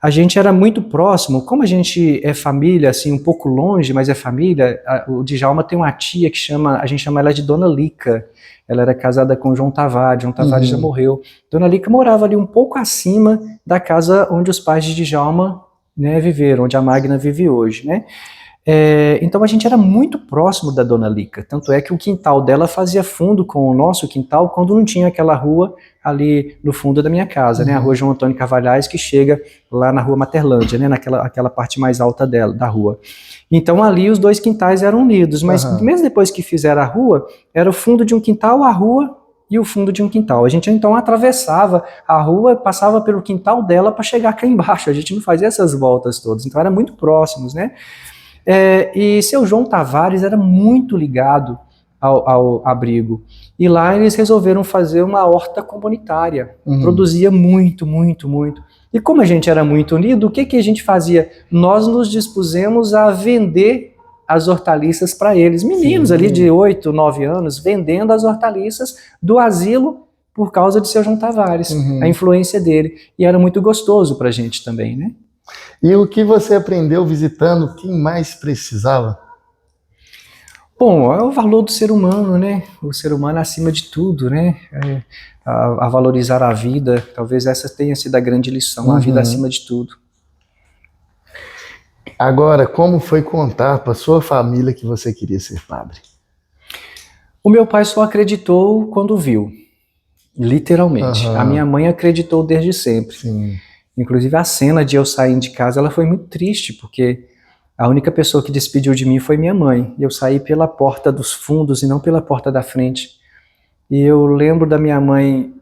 a gente era muito próximo. Como a gente é família, assim, um pouco longe, mas é família, o Djalma tem uma tia que a gente chama ela de Dona Lica. Ela era casada com João Tavares já morreu. Dona Lica morava ali um pouco acima da casa onde os pais de Djalma, né, viveram, onde a Magna vive hoje, né? Então a gente era muito próximo da Dona Lica, tanto é que o quintal dela fazia fundo com o nosso quintal quando não tinha aquela rua ali no fundo da minha casa, né, a rua João Antônio Carvalhais, que chega lá na rua Materlândia, né, aquela parte mais alta da rua. Então ali os 2 quintais eram unidos, mas mesmo depois que fizeram a rua, era o fundo de um quintal, a rua e o fundo de um quintal. A gente então atravessava a rua, passava pelo quintal dela para chegar cá embaixo, a gente não fazia essas voltas todas, então era muito próximos, né. E seu João Tavares era muito ligado ao abrigo. E lá eles resolveram fazer uma horta comunitária. Produzia muito, muito, muito. E como a gente era muito unido, o que a gente fazia? Nós nos dispusemos a vender as hortaliças para eles. Meninos ali de 8, 9 anos, vendendo as hortaliças do asilo por causa de seu João Tavares, a influência dele. E era muito gostoso para a gente também, né? E o que você aprendeu visitando, quem mais precisava? Bom, é o valor do ser humano, né? O ser humano acima de tudo, né? A valorizar a vida, talvez essa tenha sido a grande lição, a vida acima de tudo. Agora, como foi contar para sua família que você queria ser padre? O meu pai só acreditou quando viu, literalmente. A minha mãe acreditou desde sempre. Sim. Inclusive a cena de eu sair de casa, ela foi muito triste, porque a única pessoa que despediu de mim foi minha mãe. Eu saí pela porta dos fundos e não pela porta da frente. E eu lembro da minha mãe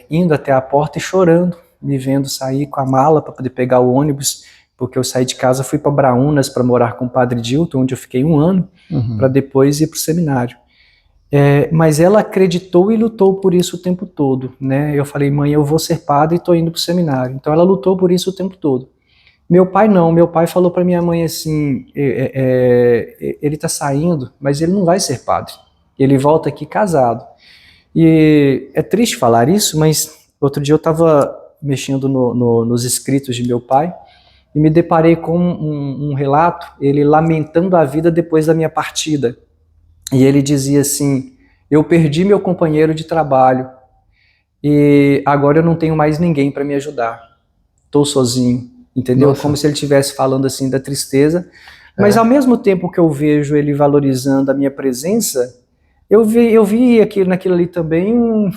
indo até a porta e chorando, me vendo sair com a mala para poder pegar o ônibus, porque eu saí de casa, fui para Braúnas para morar com o padre Dilton, onde eu fiquei 1 ano, para depois ir para o seminário. Mas ela acreditou e lutou por isso o tempo todo, né? Eu falei, mãe, eu vou ser padre e estou indo para o seminário. Então ela lutou por isso o tempo todo. Meu pai não, meu pai falou para minha mãe assim, ele está saindo, mas ele não vai ser padre. Ele volta aqui casado. E é triste falar isso, mas outro dia eu estava mexendo nos escritos de meu pai e me deparei com um relato, ele lamentando a vida depois da minha partida. E ele dizia assim, eu perdi meu companheiro de trabalho e agora eu não tenho mais ninguém para me ajudar. Estou sozinho, entendeu? Nossa. Como se ele estivesse falando assim da tristeza. Mas ao mesmo tempo que eu vejo ele valorizando a minha presença, eu vi naquilo ali também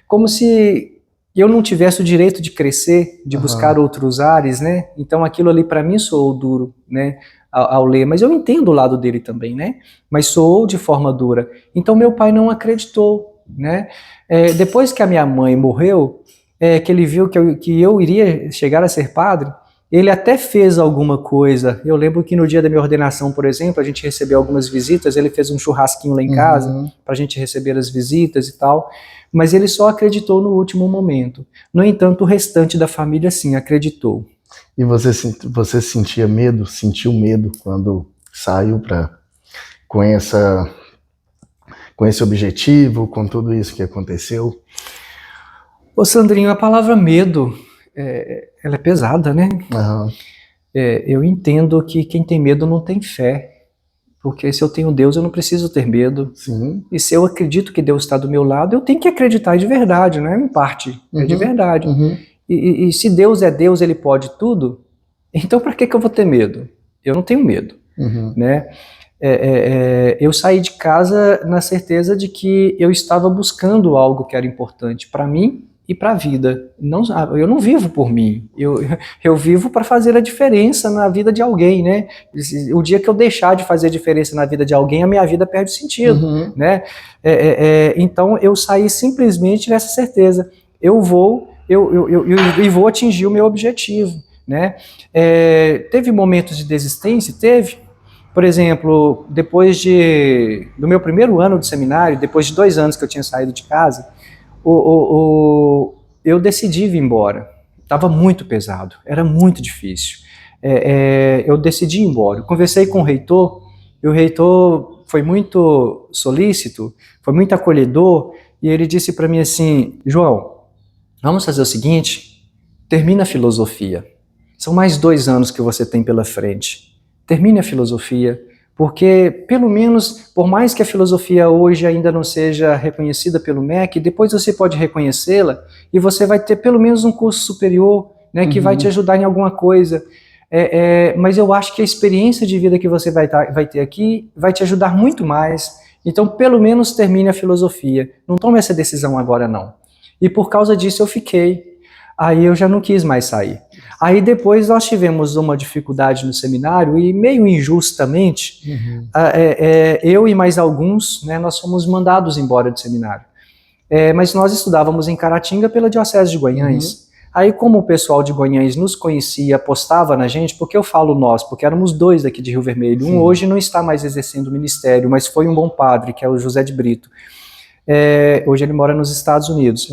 como se eu não tivesse o direito de crescer, de buscar outros ares, né? Então aquilo ali para mim soou duro, né? Ao ler, mas eu entendo o lado dele também, né? Mas soou de forma dura. Então meu pai não acreditou, né? Depois que a minha mãe morreu, que ele viu que eu iria chegar a ser padre, ele até fez alguma coisa. Eu lembro que no dia da minha ordenação, por exemplo, a gente recebeu algumas visitas, ele fez um churrasquinho lá em casa, para a gente receber as visitas e tal, mas ele só acreditou no último momento. No entanto, o restante da família, sim, acreditou. E você sentiu medo quando saiu com esse objetivo, com tudo isso que aconteceu? Ô Sandrinho, a palavra medo, ela é pesada, né? Eu entendo que quem tem medo não tem fé, porque se eu tenho Deus eu não preciso ter medo. Sim. E se eu acredito que Deus está do meu lado, eu tenho que acreditar de verdade, não é em parte, é de verdade. E se Deus é Deus, Ele pode tudo, então para que eu vou ter medo? Eu não tenho medo, né? Eu saí de casa na certeza de que eu estava buscando algo que era importante para mim e para a vida. Eu não vivo por mim, eu vivo para fazer a diferença na vida de alguém, né? O dia que eu deixar de fazer a diferença na vida de alguém, a minha vida perde sentido, né? Então eu saí simplesmente nessa certeza, eu vou atingir o meu objetivo, né? Teve momentos de desistência? Teve. Por exemplo, depois do meu primeiro ano de seminário, depois de 2 anos que eu tinha saído de casa, eu decidi vir embora. Estava muito pesado, era muito difícil. Eu decidi ir embora. Eu conversei com o reitor, e o reitor foi muito solícito, foi muito acolhedor, e ele disse para mim assim, João, vamos fazer o seguinte, termina a filosofia. São mais 2 anos que você tem pela frente. Termine a filosofia, porque pelo menos, por mais que a filosofia hoje ainda não seja reconhecida pelo MEC, depois você pode reconhecê-la e você vai ter pelo menos um curso superior, né, que vai te ajudar em alguma coisa. Mas eu acho que a experiência de vida que você vai ter aqui vai te ajudar muito mais. Então, pelo menos termine a filosofia. Não tome essa decisão agora, não. E por causa disso eu fiquei. Aí eu já não quis mais sair. Aí depois nós tivemos uma dificuldade no seminário e meio injustamente, eu e mais alguns, né, nós fomos mandados embora do seminário. Mas nós estudávamos em Caratinga pela Diocese de Guanhães. Aí como o pessoal de Guanhães nos conhecia, apostava na gente, porque eu falo nós, porque éramos 2 daqui de Rio Vermelho. Um hoje não está mais exercendo o ministério, mas foi um bom padre, que é o José de Brito. Hoje ele mora nos Estados Unidos.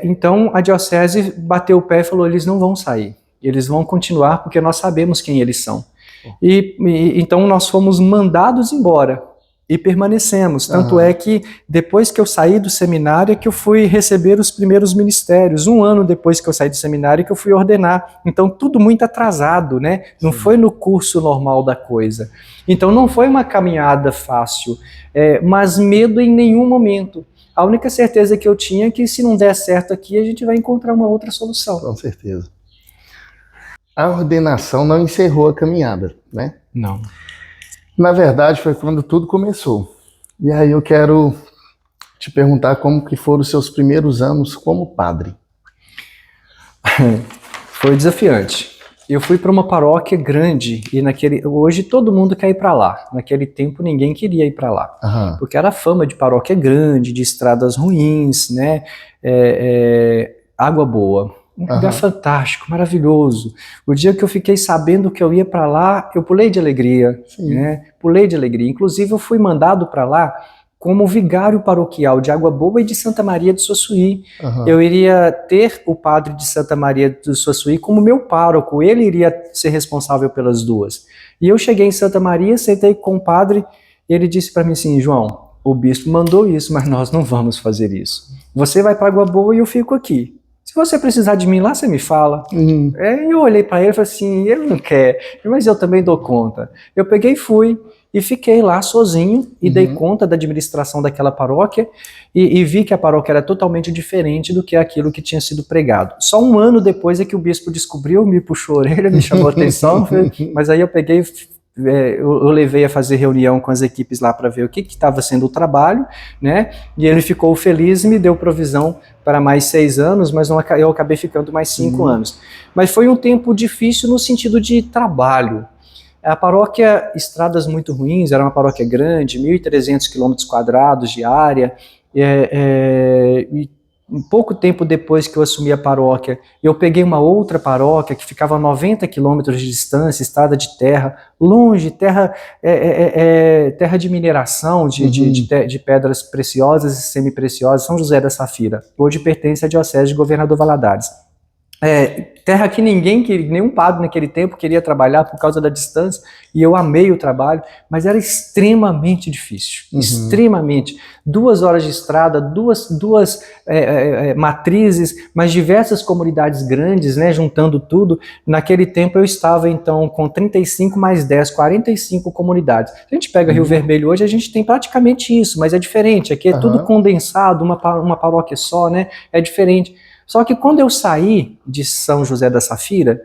Então a diocese bateu o pé e falou, eles não vão sair, eles vão continuar porque nós sabemos quem eles são. Então nós fomos mandados embora. e permanecemos. Tanto é que depois que eu saí do seminário é que eu fui receber os primeiros ministérios. 1 ano depois que eu saí do seminário é que eu fui ordenar. Então tudo muito atrasado, né? Não foi no curso normal da coisa. Então não foi uma caminhada fácil, mas medo em nenhum momento. A única certeza que eu tinha é que se não der certo aqui, a gente vai encontrar uma outra solução. Com certeza. A ordenação não encerrou a caminhada, né? Não. Na verdade, foi quando tudo começou. E aí eu quero te perguntar como que foram os seus primeiros anos como padre. Foi desafiante. Eu fui para uma paróquia grande e hoje todo mundo quer ir para lá. Naquele tempo ninguém queria ir para lá, porque era fama de paróquia grande, de estradas ruins, né? Água boa. Um lugar fantástico, maravilhoso. O dia que eu fiquei sabendo que eu ia para lá, eu pulei de alegria, né? Pulei de alegria. Inclusive eu fui mandado para lá como vigário paroquial de Água Boa e de Santa Maria de Suaçuí. Eu iria ter o padre de Santa Maria de Suaçuí como meu pároco, ele iria ser responsável pelas duas. E eu cheguei em Santa Maria, sentei com o padre, e ele disse para mim assim: João, o bispo mandou isso, mas nós não vamos fazer isso. Você vai para Água Boa e eu fico aqui. Se você precisar de mim lá, você me fala. Eu olhei para ele e falei assim, ele não quer, mas eu também dou conta. Eu peguei e fui, e fiquei lá sozinho, e dei conta da administração daquela paróquia, e vi que a paróquia era totalmente diferente do que aquilo que tinha sido pregado. Só 1 ano depois é que o bispo descobriu, me puxou a orelha, me chamou a atenção, mas aí eu peguei... Eu levei a fazer reunião com as equipes lá para ver o que estava sendo o trabalho, né? E ele ficou feliz e me deu provisão para mais 6 anos, mas eu acabei ficando mais 5 anos. Mas foi um tempo difícil no sentido de trabalho. A paróquia, estradas muito ruins, era uma paróquia grande, 1.300 km² de área, e um pouco tempo depois que eu assumi a paróquia, eu peguei uma outra paróquia que ficava a 90 quilômetros de distância, estrada de terra, longe, terra de mineração, de pedras preciosas e semi-preciosas, São José da Safira. Hoje pertence à Diocese de Governador Valadares. Terra que nenhum padre naquele tempo queria trabalhar por causa da distância, e eu amei o trabalho, mas era extremamente difícil, extremamente. 2 horas de estrada, duas matrizes, mas diversas comunidades grandes, né, juntando tudo. Naquele tempo eu estava então com 35 mais 10, 45 comunidades. A gente pega Rio Vermelho hoje, a gente tem praticamente isso, mas é diferente, aqui é tudo condensado, uma paróquia só, né, é diferente. Só que quando eu saí de São José da Safira,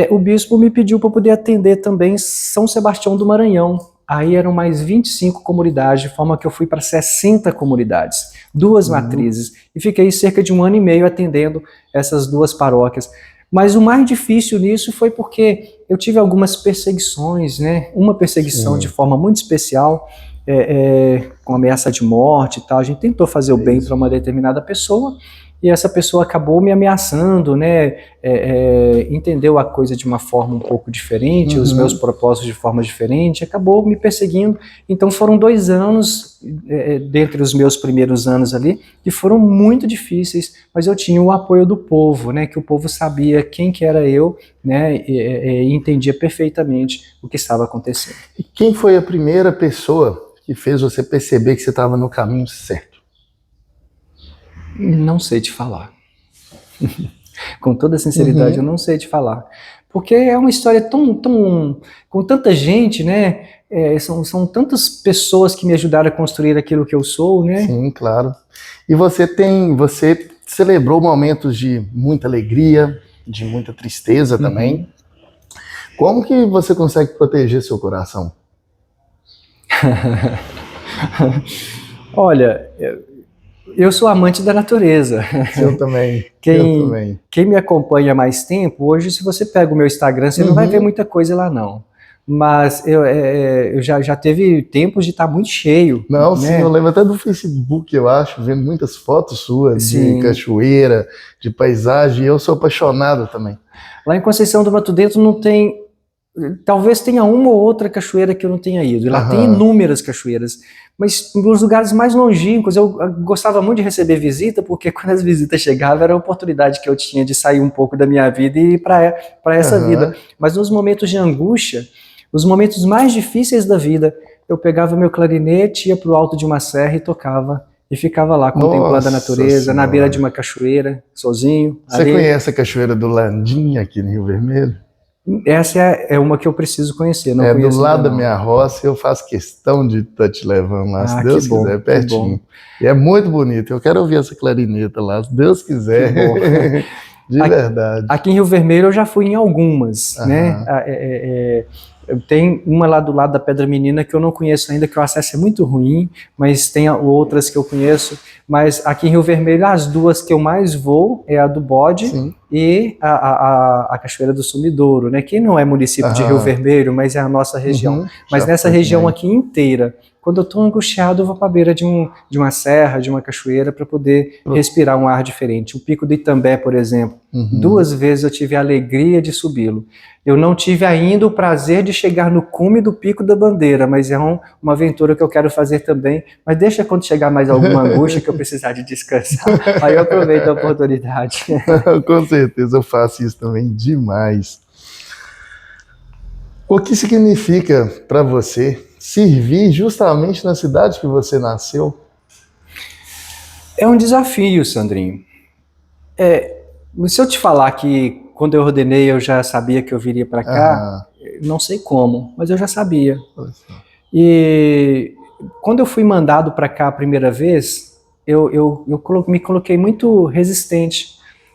o bispo me pediu para poder atender também São Sebastião do Maranhão. Aí eram mais 25 comunidades, de forma que eu fui para 60 comunidades, 2 matrizes, e fiquei cerca de 1 ano e meio atendendo essas 2 paróquias. Mas o mais difícil nisso foi porque eu tive algumas perseguições, né? Uma perseguição de forma muito especial, com ameaça de morte e tal. A gente tentou fazer o bem para uma determinada pessoa, e essa pessoa acabou me ameaçando, né? Entendeu a coisa de uma forma um pouco diferente, os meus propósitos de forma diferente, acabou me perseguindo. Então foram 2 anos, dentre os meus primeiros anos ali, que foram muito difíceis, mas eu tinha o apoio do povo, né? Que o povo sabia quem que era eu, né? E entendia perfeitamente o que estava acontecendo. E quem foi a primeira pessoa que fez você perceber que você estava no caminho certo? Não sei te falar. Com toda sinceridade, eu não sei te falar. Porque é uma história com tanta gente, né? São tantas pessoas que me ajudaram a construir aquilo que eu sou, né? Sim, claro. E você celebrou momentos de muita alegria, de muita tristeza também. Como que você consegue proteger seu coração? Olha, eu sou amante da natureza. Eu também. Quem me acompanha há mais tempo, hoje se você pega o meu Instagram, você não vai ver muita coisa lá não. Mas eu já teve tempos de estar muito cheio. Não, né? Sim, eu lembro até do Facebook, eu acho, vendo muitas fotos suas de cachoeira, de paisagem, e eu sou apaixonado também. Lá em Conceição do Mato Dentro não tem... Talvez tenha uma ou outra cachoeira que eu não tenha ido. E lá tem inúmeras cachoeiras. Mas nos lugares mais longínquos, eu gostava muito de receber visita, porque quando as visitas chegavam, era a oportunidade que eu tinha de sair um pouco da minha vida e ir para essa vida. Mas nos momentos de angústia, os momentos mais difíceis da vida, eu pegava meu clarinete, ia para o alto de uma serra e tocava. E ficava lá contemplando Nossa a natureza, Senhora. na beira de uma cachoeira, sozinho. Você ali. conhece a Cachoeira do Landim aqui no Rio Vermelho? Essa é uma que eu preciso conhecer, não É do conheço ainda lado da não. minha roça, eu faço questão de estar te levando lá, se Ah, Deus que bom, quiser, que pertinho. bom. E é muito bonito, eu quero ouvir essa clarineta lá, se Deus quiser. Que bom. De verdade. Aqui em Rio Vermelho eu já fui em algumas, né? Aham. Tem uma lá do lado da Pedra Menina que eu não conheço ainda, que o acesso é muito ruim, mas tem outras que eu conheço. Mas aqui em Rio Vermelho, as duas que eu mais vou é a do Bode Sim. e a Cachoeira do Sumidouro, né? Que não é município de Rio Aham. Vermelho, mas é a nossa região. Uhum, Mas já nessa foi região também. aqui inteira, quando eu estou angustiado, eu vou para a beira de uma serra, de uma cachoeira, para poder respirar um ar diferente. O Pico do Itambé, por exemplo, Uhum. 2 vezes eu tive a alegria de subi-lo. Eu não tive ainda o prazer de chegar no cume do Pico da Bandeira, mas é uma aventura que eu quero fazer também. Mas deixa quando chegar mais alguma angústia que eu precisar de descansar. Aí eu aproveito a oportunidade. Com certeza eu faço isso também demais. O que significa para você servir justamente na cidade que você nasceu? É um desafio, Sandrinho. Se eu te falar que quando eu ordenei eu já sabia que eu viria para cá, Aham. não sei como, mas eu já sabia. E quando eu fui mandado para cá a primeira vez, eu me coloquei muito resistente,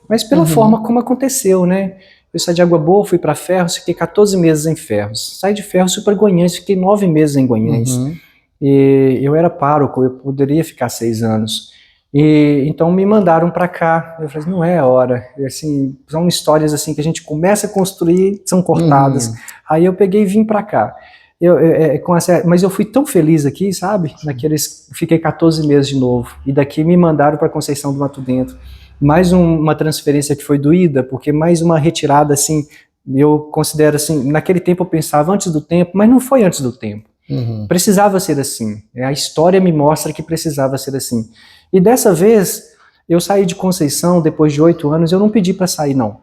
mas pela forma como aconteceu, né? Eu saí de Água Boa, fui para Ferros, fiquei 14 meses em Ferros. Saí de Ferros, fui para Guanhães, fiquei 9 meses em Guanhães. Uhum. E eu era pároco, eu poderia ficar 6 anos. E então me mandaram para cá. Eu falei, não é a hora. E, assim, são histórias assim que a gente começa a construir, são cortadas. Aí eu peguei e vim para cá. Mas eu fui tão feliz aqui, sabe? Fiquei 14 meses de novo. E daqui me mandaram para Conceição do Mato Dentro. Mais uma transferência que foi doída, porque mais uma retirada, assim, eu considero assim, naquele tempo eu pensava antes do tempo, mas não foi antes do tempo. Uhum. Precisava ser assim. A história me mostra que precisava ser assim. E dessa vez, eu saí de Conceição, depois de 8 anos, eu não pedi para sair, não.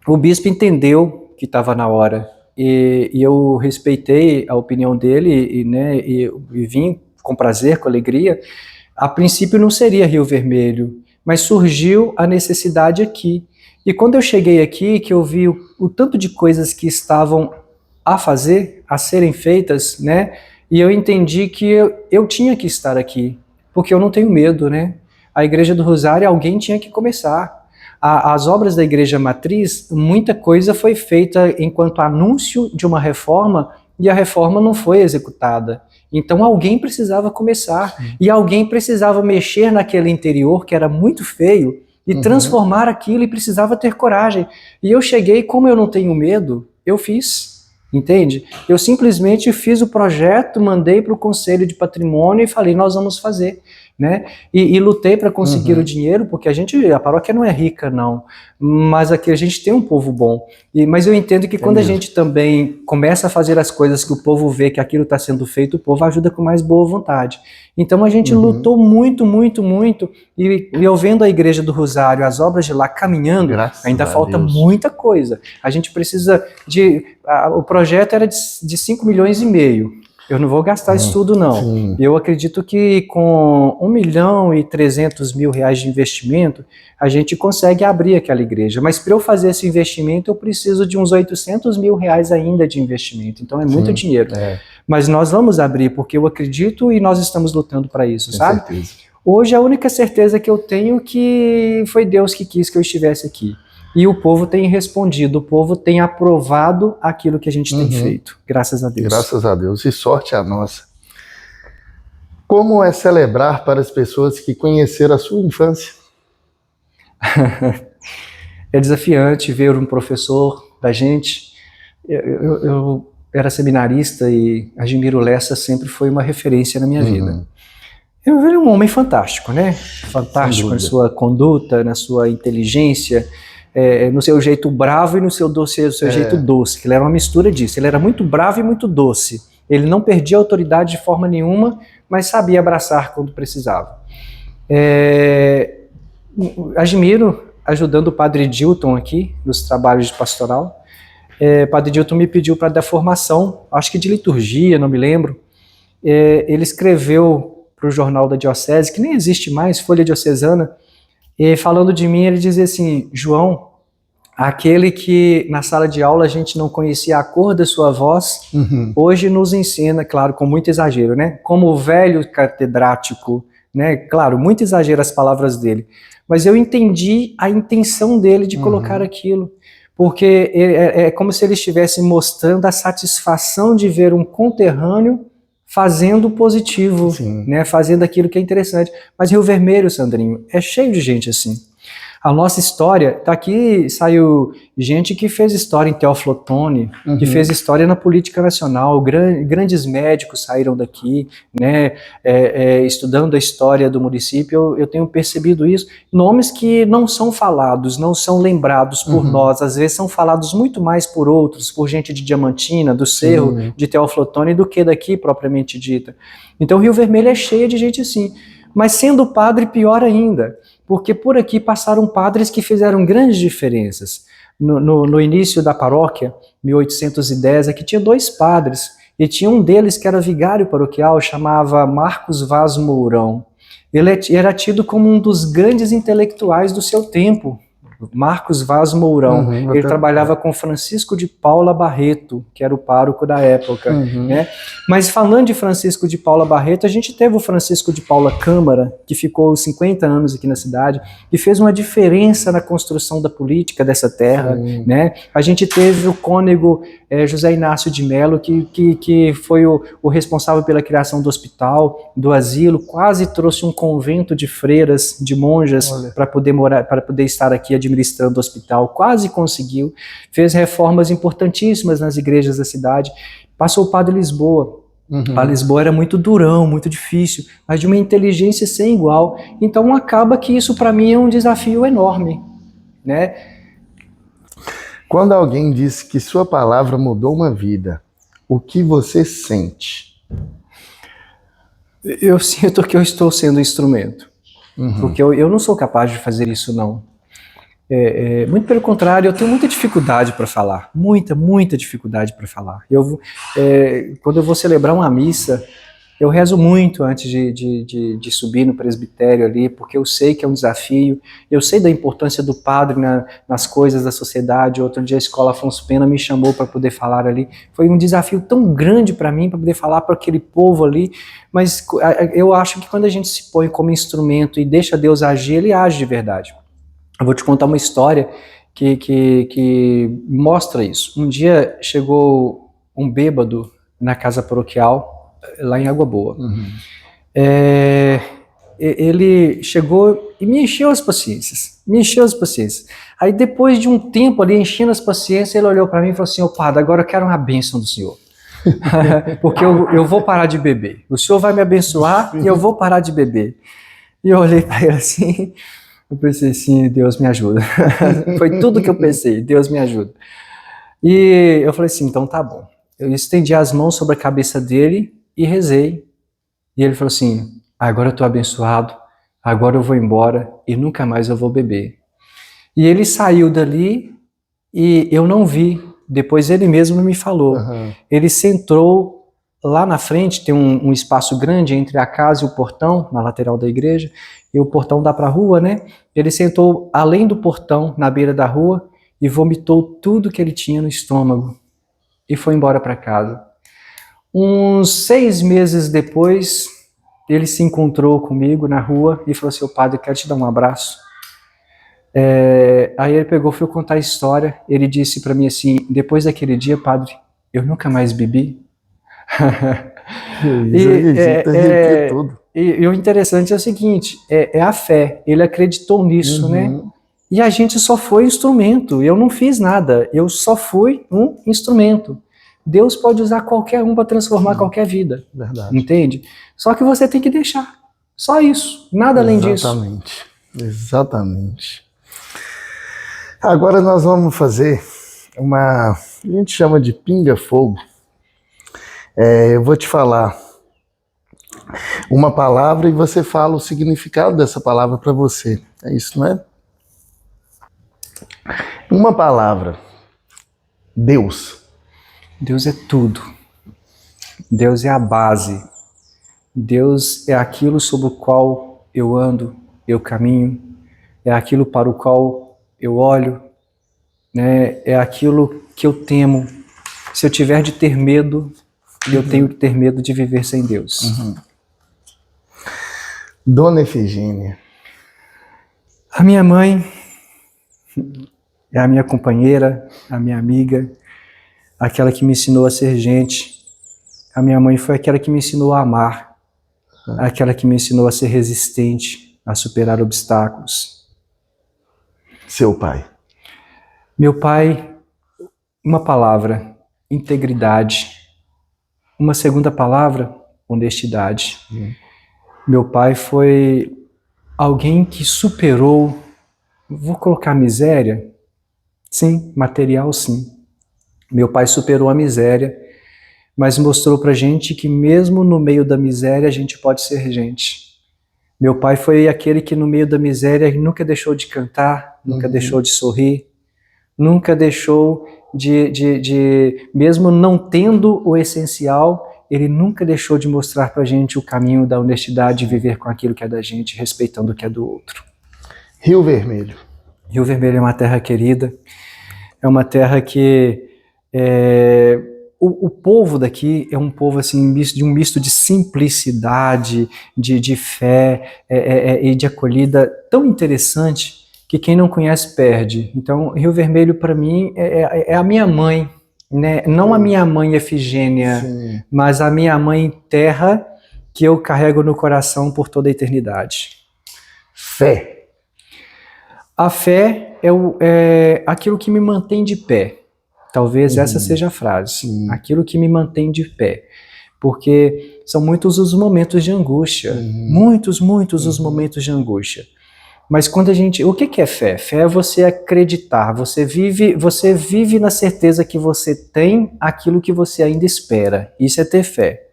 O bispo entendeu que estava na hora, e eu respeitei a opinião dele, e vim com prazer, com alegria. A princípio não seria Rio Vermelho, mas surgiu a necessidade aqui. E quando eu cheguei aqui, que eu vi o tanto de coisas que estavam a fazer, a serem feitas, né? E eu entendi que eu tinha que estar aqui, porque eu não tenho medo, né? A Igreja do Rosário, alguém tinha que começar. As obras da Igreja Matriz, muita coisa foi feita enquanto anúncio de uma reforma, e a reforma não foi executada. Então alguém precisava começar, e alguém precisava mexer naquele interior que era muito feio, e transformar aquilo, e precisava ter coragem. E eu cheguei, como eu não tenho medo, eu fiz. Entende? Eu simplesmente fiz o projeto, mandei para o Conselho de Patrimônio e falei, nós vamos fazer, né? E lutei para conseguir o dinheiro, porque a paróquia não é rica, não, mas aqui a gente tem um povo bom. Mas eu entendo que quando a gente também começa a fazer as coisas que o povo vê que aquilo está sendo feito, o povo ajuda com mais boa vontade. Então a gente lutou muito, muito, muito, e eu vendo a Igreja do Rosário, as obras de lá caminhando, Graças ainda a falta Deus. muita coisa. A gente precisa o projeto era de 5 milhões e meio. Eu não vou gastar isso tudo, não. Sim. Eu acredito que com 1.300.000 reais de investimento, a gente consegue abrir aquela igreja. Mas para eu fazer esse investimento, eu preciso de uns 800 mil reais ainda de investimento. Então é muito dinheiro. Mas nós vamos abrir, porque eu acredito e nós estamos lutando para isso, Com sabe? certeza. Hoje a única certeza que eu tenho é que foi Deus que quis que eu estivesse aqui. E o povo tem respondido, o povo tem aprovado aquilo que a gente tem feito. Graças a Deus. Graças a Deus. E sorte a nossa. Como é celebrar para as pessoas que conheceram a sua infância? É desafiante ver um professor da gente. Eu era seminarista e Admiro Lessa sempre foi uma referência na minha vida. Eu era um homem fantástico, né? Fantástico na sua conduta, na sua inteligência, no seu jeito bravo e no seu jeito doce, que ele era uma mistura disso. Ele era muito bravo e muito doce. Ele não perdia autoridade de forma nenhuma, mas sabia abraçar quando precisava. Admiro ajudando o Padre Dilton aqui, nos trabalhos de pastoral. Padre Dilton me pediu para dar formação, acho que de liturgia, não me lembro. ele escreveu para o jornal da diocese, que nem existe mais, Folha Diocesana, e falando de mim, ele dizia assim: João, aquele que na sala de aula a gente não conhecia a cor da sua voz, hoje nos ensina, claro, com muito exagero, né? Como o velho catedrático, né? Claro, muito exagero as palavras dele, mas eu entendi a intenção dele de colocar aquilo, porque é como se ele estivesse mostrando a satisfação de ver um conterrâneo fazendo o positivo, né? Fazendo aquilo que é interessante. Mas Rio Vermelho, Sandrinho, é cheio de gente assim. A nossa história, tá aqui, saiu gente que fez história em Teófilo Otoni, que fez história na política nacional, grandes médicos saíram daqui, né, estudando a história do município. Eu tenho percebido isso, nomes que não são falados, não são lembrados por nós, às vezes são falados muito mais por outros, por gente de Diamantina, do Cerro, de Teófilo Otoni, do que daqui propriamente dita. Então Rio Vermelho é cheio de gente assim, mas sendo padre, pior ainda, porque por aqui passaram padres que fizeram grandes diferenças. No início da paróquia, 1810, aqui tinha 2 padres, e tinha um deles que era vigário paroquial, chamava Marcos Vaz Mourão. Ele era tido como um dos grandes intelectuais do seu tempo, Marcos Vaz Mourão. Ele trabalhava com Francisco de Paula Barreto, que era o pároco da época, né? Mas falando de Francisco de Paula Barreto, a gente teve o Francisco de Paula Câmara, que ficou 50 anos aqui na cidade, e fez uma diferença na construção da política dessa terra, né? A gente teve o cônego José Inácio de Melo, que foi o responsável pela criação do hospital, do asilo, quase trouxe um convento de freiras, de monjas, para poder morar, para poder estar aqui administrando o hospital, quase conseguiu, fez reformas importantíssimas nas igrejas da cidade. Passou o padre Lisboa. A Lisboa era muito durão, muito difícil, mas de uma inteligência sem igual. Então acaba que isso para mim é um desafio enorme, né? Quando alguém disse que sua palavra mudou uma vida, o que você sente? Eu sinto que eu estou sendo instrumento, porque eu não sou capaz de fazer isso não. Muito pelo contrário, eu tenho muita dificuldade para falar, muita dificuldade para falar. Quando eu vou celebrar uma missa, eu rezo muito antes de subir no presbitério ali, porque eu sei que é um desafio, eu sei da importância do padre nas coisas da sociedade. Outro dia a Escola Afonso Pena me chamou para poder falar ali, foi um desafio tão grande para mim, para poder falar para aquele povo ali, mas eu acho que quando a gente se põe como instrumento e deixa Deus agir, Ele age de verdade. Eu vou te contar uma história que mostra isso. Um dia chegou um bêbado na casa paroquial, lá em Água Boa. Ele chegou e me encheu as paciências. Aí depois de um tempo ali enchendo as paciências, ele olhou para mim e falou assim: ô padre, agora eu quero uma bênção do senhor. Porque eu vou parar de beber. O senhor vai me abençoar e eu vou parar de beber. E eu olhei para ele assim... Eu pensei assim, Deus me ajuda. Foi tudo que eu pensei, Deus me ajuda. E eu falei assim, então tá bom. Eu estendi as mãos sobre a cabeça dele e rezei. E ele falou assim, agora eu tô abençoado, agora eu vou embora e nunca mais eu vou beber. E ele saiu dali e eu não vi. Depois ele mesmo me falou. Ele sentou lá na frente, tem um espaço grande entre a casa e o portão, na lateral da igreja, e o portão dá para a rua, né? Ele sentou além do portão, na beira da rua, e vomitou tudo que ele tinha no estômago, e foi embora para casa. Uns 6 meses depois, ele se encontrou comigo na rua, e falou assim, ô padre, eu quero te dar um abraço. Aí ele pegou, foi contar a história, ele disse para mim assim, depois daquele dia, padre, eu nunca mais bebi. E o interessante é o seguinte, é a fé, ele acreditou nisso, né? E a gente só foi instrumento, eu não fiz nada, eu só fui um instrumento. Deus pode usar qualquer um para transformar qualquer vida, entende? Só que você tem que deixar, só isso, nada além disso. Exatamente. Agora nós vamos fazer a gente chama de pinga-fogo. Eu vou te falar uma palavra e você fala o significado dessa palavra para você. É isso, não é? Uma palavra. Deus. Deus é tudo. Deus é a base. Deus é aquilo sobre o qual eu ando, eu caminho, é aquilo para o qual eu olho, né? É aquilo que eu temo. Se eu tiver de ter medo, eu tenho que ter medo de viver sem Deus. Dona Efigênia. A minha mãe é a minha companheira, a minha amiga, aquela que me ensinou a ser gente. A minha mãe foi aquela que me ensinou a amar, aquela que me ensinou a ser resistente, a superar obstáculos. Seu pai. Meu pai, uma palavra, integridade. Uma segunda palavra, honestidade. Meu pai foi alguém que superou, vou colocar miséria? Sim, material sim. Meu pai superou a miséria, mas mostrou pra gente que mesmo no meio da miséria a gente pode ser gente. Meu pai foi aquele que no meio da miséria nunca deixou de cantar, nunca deixou de sorrir, nunca deixou mesmo não tendo o essencial, ele nunca deixou de mostrar pra gente o caminho da honestidade, viver com aquilo que é da gente, respeitando o que é do outro. Rio Vermelho. Rio Vermelho é uma terra querida, é uma terra que o povo daqui é um povo assim, de um misto de simplicidade, de fé e de acolhida tão interessante que quem não conhece perde. Então, Rio Vermelho para mim é a minha mãe, né? Não a minha mãe Efigênia, Sim. mas a minha mãe terra que eu carrego no coração por toda a eternidade. Fé. A fé é aquilo que me mantém de pé. Talvez essa seja a frase. Aquilo que me mantém de pé. Porque são muitos os momentos de angústia. Muitos os momentos de angústia. Mas quando a gente... O que é fé? Fé é você acreditar. Você vive na certeza que você tem aquilo que você ainda espera. Isso é ter fé.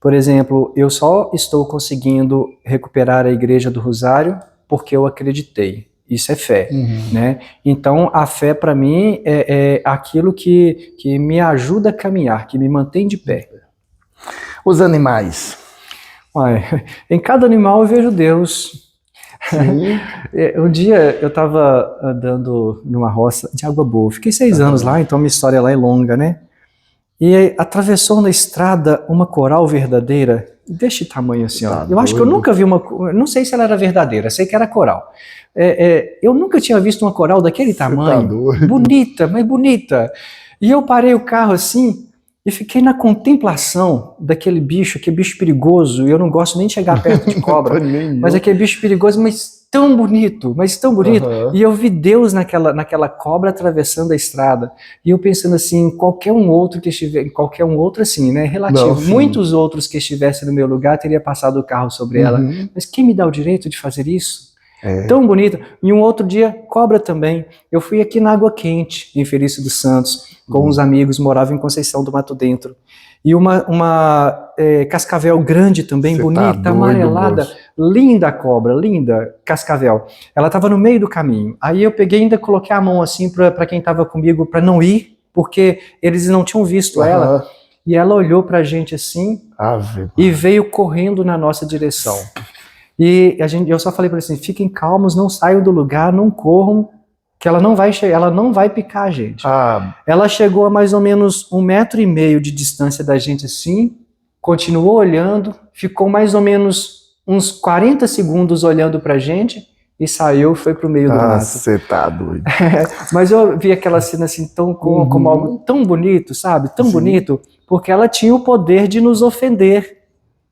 Por exemplo, eu só estou conseguindo recuperar a Igreja do Rosário porque eu acreditei. Isso é fé, né? Então, a fé para mim é aquilo que me ajuda a caminhar, que me mantém de pé. Os animais. Em cada animal eu vejo Deus. Um dia eu estava andando numa roça de Água Boa. Fiquei 6 anos lá, então minha história lá é longa, né? E aí, atravessou na estrada uma coral verdadeira, deste tamanho assim, ó. Eu acho que eu nunca vi uma... Não sei se ela era verdadeira, sei que era coral. Eu nunca tinha visto uma coral daquele tamanho. Bonita, mas bonita. E eu parei o carro assim e fiquei na contemplação daquele bicho, aquele bicho perigoso. E eu não gosto nem de chegar perto de cobra, mas aquele bicho perigoso, mas tão bonito, E eu vi Deus naquela cobra atravessando a estrada. E eu pensando assim, qualquer um outro assim, né, relativo, muitos outros que estivessem no meu lugar teria passado o carro sobre ela. Mas quem me dá o direito de fazer isso? Tão bonito. E um outro dia, cobra também. Eu fui aqui na Água Quente, em Felício dos Santos, com uns amigos, morava em Conceição do Mato Dentro. E uma cascavel grande também, bonita, amarelada, linda a cobra, linda cascavel. Ela estava no meio do caminho. Aí eu peguei e ainda coloquei a mão assim para quem estava comigo para não ir, porque eles não tinham visto ela. E ela olhou para a gente assim e veio correndo na nossa direção. E eu só falei para eles assim, fiquem calmos, não saiam do lugar, não corram, que ela não vai picar a gente. Ela chegou a mais ou menos 1,5 metro de distância da gente assim, continuou olhando, ficou mais ou menos uns 40 segundos olhando pra gente e saiu, foi pro meio do mato. Você tá doido. Mas eu vi aquela cena assim como algo tão bonito, sabe? Tão bonito, porque ela tinha o poder de nos ofender.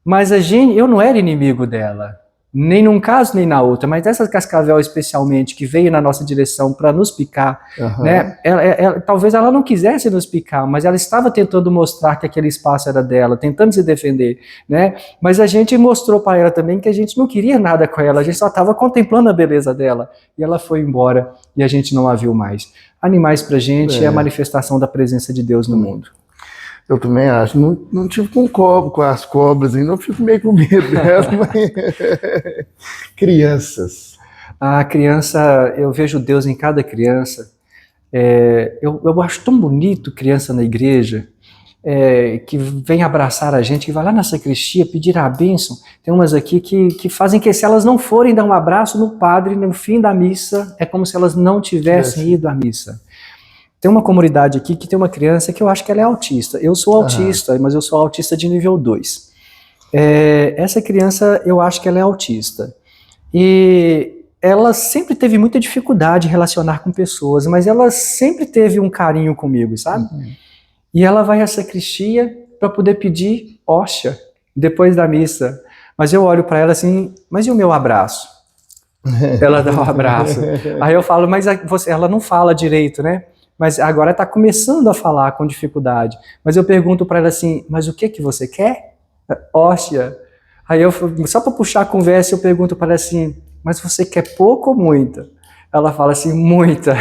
Mas eu não era inimigo dela. Nem num caso, nem na outra, mas essa cascavel especialmente, que veio na nossa direção para nos picar, né? Talvez ela não quisesse nos picar, mas ela estava tentando mostrar que aquele espaço era dela, tentando se defender, né? Mas a gente mostrou para ela também que a gente não queria nada com ela, a gente só estava contemplando a beleza dela, e ela foi embora, e a gente não a viu mais. Animais pra gente é a manifestação da presença de Deus no mundo. Eu também acho. Não tive com as cobras ainda, eu fico meio com medo delas. Crianças. A criança, eu vejo Deus em cada criança. Eu acho tão bonito criança na igreja. que vem abraçar a gente, que vai lá na sacristia pedir a bênção. Tem umas aqui que fazem que, se elas não forem dar um abraço no padre no fim da missa, é como se elas não tivessem ido à missa. Tem uma comunidade aqui que tem uma criança que eu acho que ela é autista. Eu sou autista, mas eu sou autista de nível 2. Essa criança, eu acho que ela é autista. E ela sempre teve muita dificuldade em relacionar com pessoas, mas ela sempre teve um carinho comigo, sabe? E ela vai à sacristia para poder pedir hóstia depois da missa. Mas eu olho para ela assim, mas e o meu abraço? Ela dá um abraço. Aí eu falo, mas ela não fala direito, né? Mas agora está começando a falar com dificuldade. Mas eu pergunto para ela assim, mas o que você quer? Hóstia. Aí eu, só para puxar a conversa, eu pergunto para ela assim, mas você quer pouco ou muita? Ela fala assim, muita.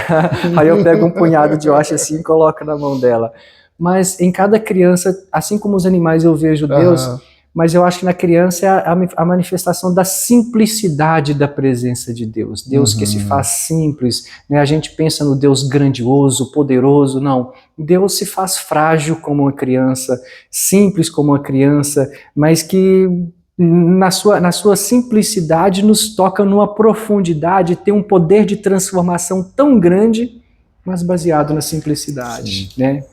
Aí eu pego um punhado de hóstia assim e coloco na mão dela. Mas em cada criança, assim como os animais eu vejo Deus, mas eu acho que na criança é a manifestação da simplicidade da presença de Deus. Deus que se faz simples, né? A gente pensa no Deus grandioso, poderoso, não. Deus se faz frágil como uma criança, simples como uma criança, mas que na sua simplicidade nos toca numa profundidade, tem um poder de transformação tão grande, mas baseado na simplicidade, né?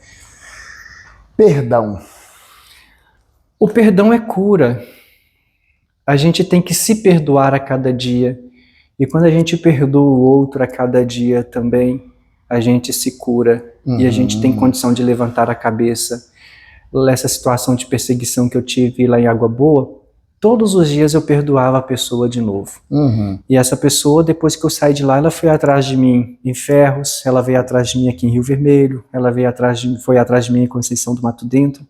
Perdão. O perdão é cura. A gente tem que se perdoar a cada dia. E quando a gente perdoa o outro a cada dia também, a gente se cura. E a gente tem condição de levantar a cabeça. Nessa situação de perseguição que eu tive lá em Água Boa, todos os dias eu perdoava a pessoa de novo. E essa pessoa, depois que eu saí de lá, ela foi atrás de mim em Ferros, ela veio atrás de mim aqui em Rio Vermelho, ela foi atrás de mim em Conceição do Mato Dentro.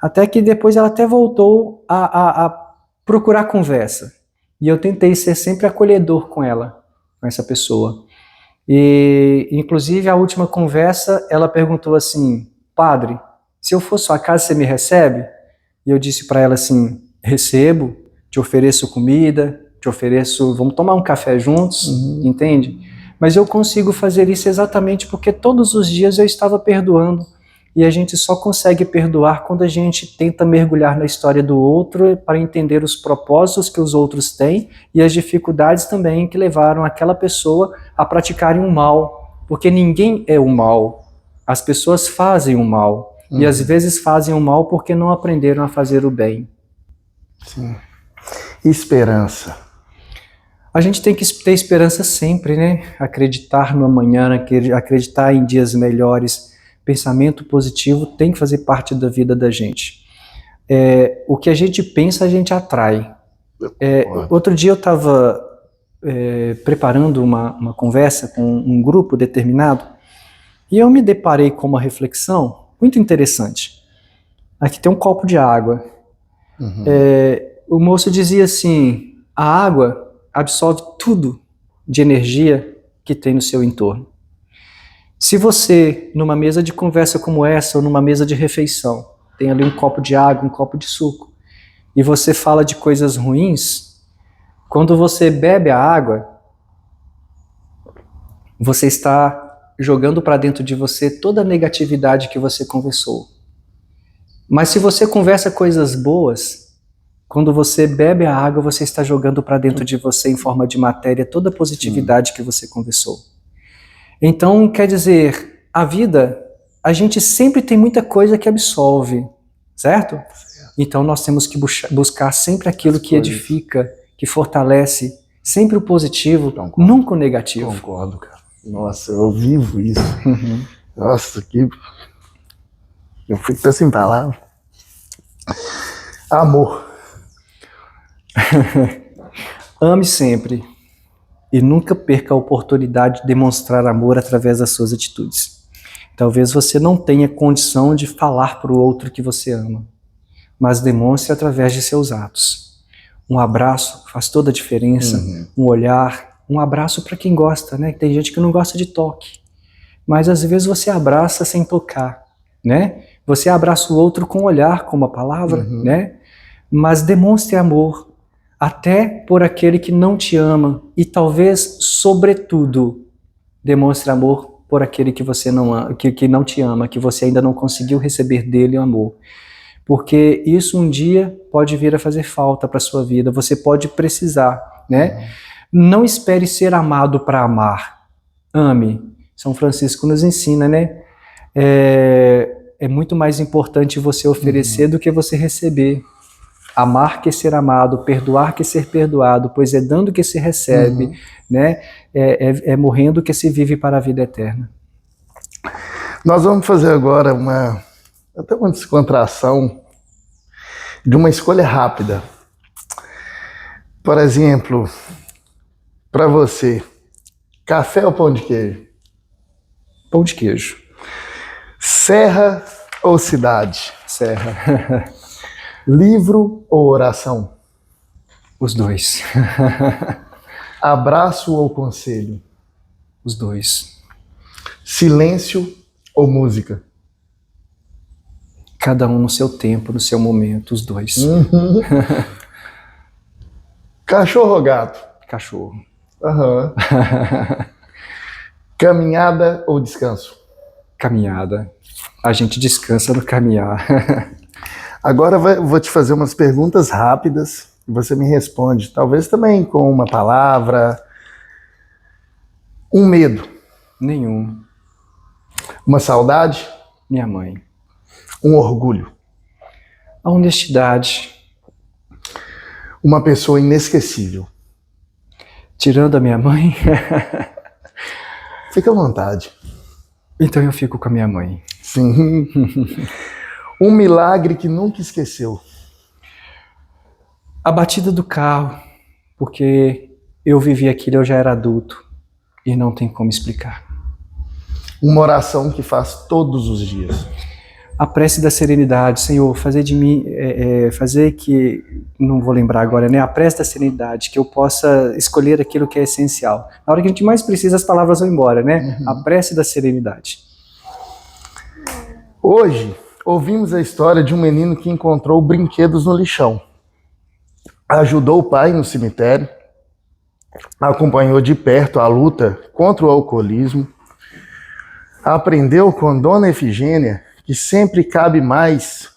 Até que depois ela até voltou a procurar conversa. E eu tentei ser sempre acolhedor com ela, com essa pessoa. E, inclusive, a última conversa, ela perguntou assim, padre, se eu for à sua casa, você me recebe? E eu disse para ela assim, recebo, te ofereço comida, te ofereço, vamos tomar um café juntos, entende? Mas eu consigo fazer isso exatamente porque todos os dias eu estava perdoando. E a gente só consegue perdoar quando a gente tenta mergulhar na história do outro para entender os propósitos que os outros têm e as dificuldades também que levaram aquela pessoa a praticarem um mal. Porque ninguém é o mal. As pessoas fazem o mal. E às vezes fazem o mal porque não aprenderam a fazer o bem. Sim. Esperança. A gente tem que ter esperança sempre, né? Acreditar no amanhã, acreditar em dias melhores. Pensamento positivo tem que fazer parte da vida da gente. O que a gente pensa, a gente atrai. Outro dia eu estava preparando uma conversa com um grupo determinado e eu me deparei com uma reflexão muito interessante. Aqui tem um copo de água. O moço dizia assim, a água absorve tudo de energia que tem no seu entorno. Se você, numa mesa de conversa como essa, ou numa mesa de refeição, tem ali um copo de água, um copo de suco, e você fala de coisas ruins, quando você bebe a água, você está jogando para dentro de você toda a negatividade que você conversou. Mas se você conversa coisas boas, quando você bebe a água, você está jogando para dentro de você em forma de matéria toda a positividade que você conversou. Então, quer dizer, a vida, a gente sempre tem muita coisa que absolve, certo? Então nós temos que buscar sempre aquilo que edifica, que fortalece, sempre o positivo, nunca o negativo. Concordo, cara. Nossa, eu vivo isso. Nossa, que... eu fico até sem palavras. Amor. Ame sempre. E nunca perca a oportunidade de demonstrar amor através das suas atitudes. Talvez você não tenha condição de falar para o outro que você ama, mas demonstre através de seus atos. Um abraço faz toda a diferença, um olhar, um abraço para quem gosta, né? Tem gente que não gosta de toque, mas às vezes você abraça sem tocar, né? Você abraça o outro com o olhar, com uma palavra, né? Mas demonstre amor, até por aquele que não te ama, e talvez, sobretudo, demonstre amor por aquele que você não ama, que não te ama, que você ainda não conseguiu receber dele o amor. Porque isso um dia pode vir a fazer falta para sua vida, você pode precisar, né? Não espere ser amado para amar. Ame. São Francisco nos ensina, né? É muito mais importante você oferecer do que você receber. Amar que ser amado, perdoar que ser perdoado, pois é dando que se recebe, né? É morrendo que se vive para a vida eterna. Nós vamos fazer agora até uma descontração de uma escolha rápida. Por exemplo, para você, café ou pão de queijo? Pão de queijo. Serra ou cidade? Serra. Livro ou oração? Os dois. Abraço ou conselho? Os dois. Silêncio ou música? Cada um no seu tempo, no seu momento, os dois. Cachorro ou gato? Cachorro. Caminhada ou descanso? Caminhada. A gente descansa no caminhar. Agora vou te fazer umas perguntas rápidas e você me responde. Talvez também com uma palavra. Um medo? Nenhum. Uma saudade? Minha mãe. Um orgulho? A honestidade. Uma pessoa inesquecível? Tirando a minha mãe. Fica à vontade. Então eu fico com a minha mãe. Sim. Um milagre que nunca esqueceu? A batida do carro, porque eu vivi aquilo, eu já era adulto e não tem como explicar. Uma oração que faz todos os dias? A prece da serenidade, Senhor, fazer de mim, fazer que, não vou lembrar agora, né? A prece da serenidade, que eu possa escolher aquilo que é essencial. Na hora que a gente mais precisa, as palavras vão embora, né? A prece da serenidade. Hoje, ouvimos a história de um menino que encontrou brinquedos no lixão. Ajudou o pai no cemitério, acompanhou de perto a luta contra o alcoolismo, aprendeu com Dona Efigênia que sempre cabe mais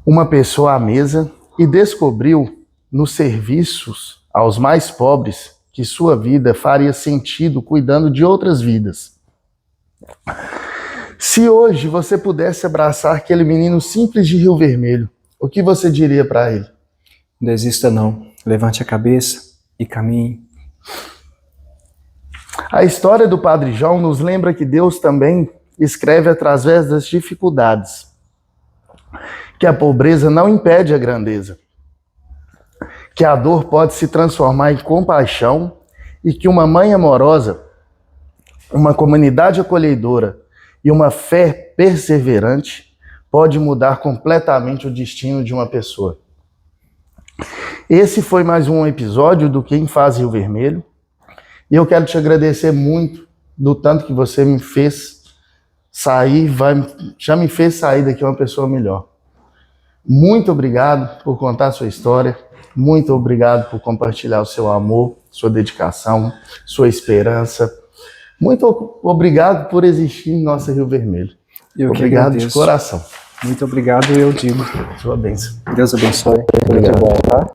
uma pessoa à mesa e descobriu nos serviços aos mais pobres que sua vida faria sentido cuidando de outras vidas. Se hoje você pudesse abraçar aquele menino simples de Rio Vermelho, o que você diria para ele? Não desista não, levante a cabeça e caminhe. A história do Padre João nos lembra que Deus também escreve através das dificuldades, que a pobreza não impede a grandeza, que a dor pode se transformar em compaixão e que uma mãe amorosa, uma comunidade acolhedora e uma fé perseverante pode mudar completamente o destino de uma pessoa. Esse foi mais um episódio do Quem Faz Rio Vermelho e eu quero te agradecer muito do tanto que você me fez sair, já me fez sair daqui uma pessoa melhor. Muito obrigado por contar a sua história, muito obrigado por compartilhar o seu amor, sua dedicação, sua esperança. Muito obrigado por existir em nossa Rio Vermelho. Obrigado de coração. Muito obrigado, eu digo. Sua bênção. Deus abençoe. Tudo de bom, tá?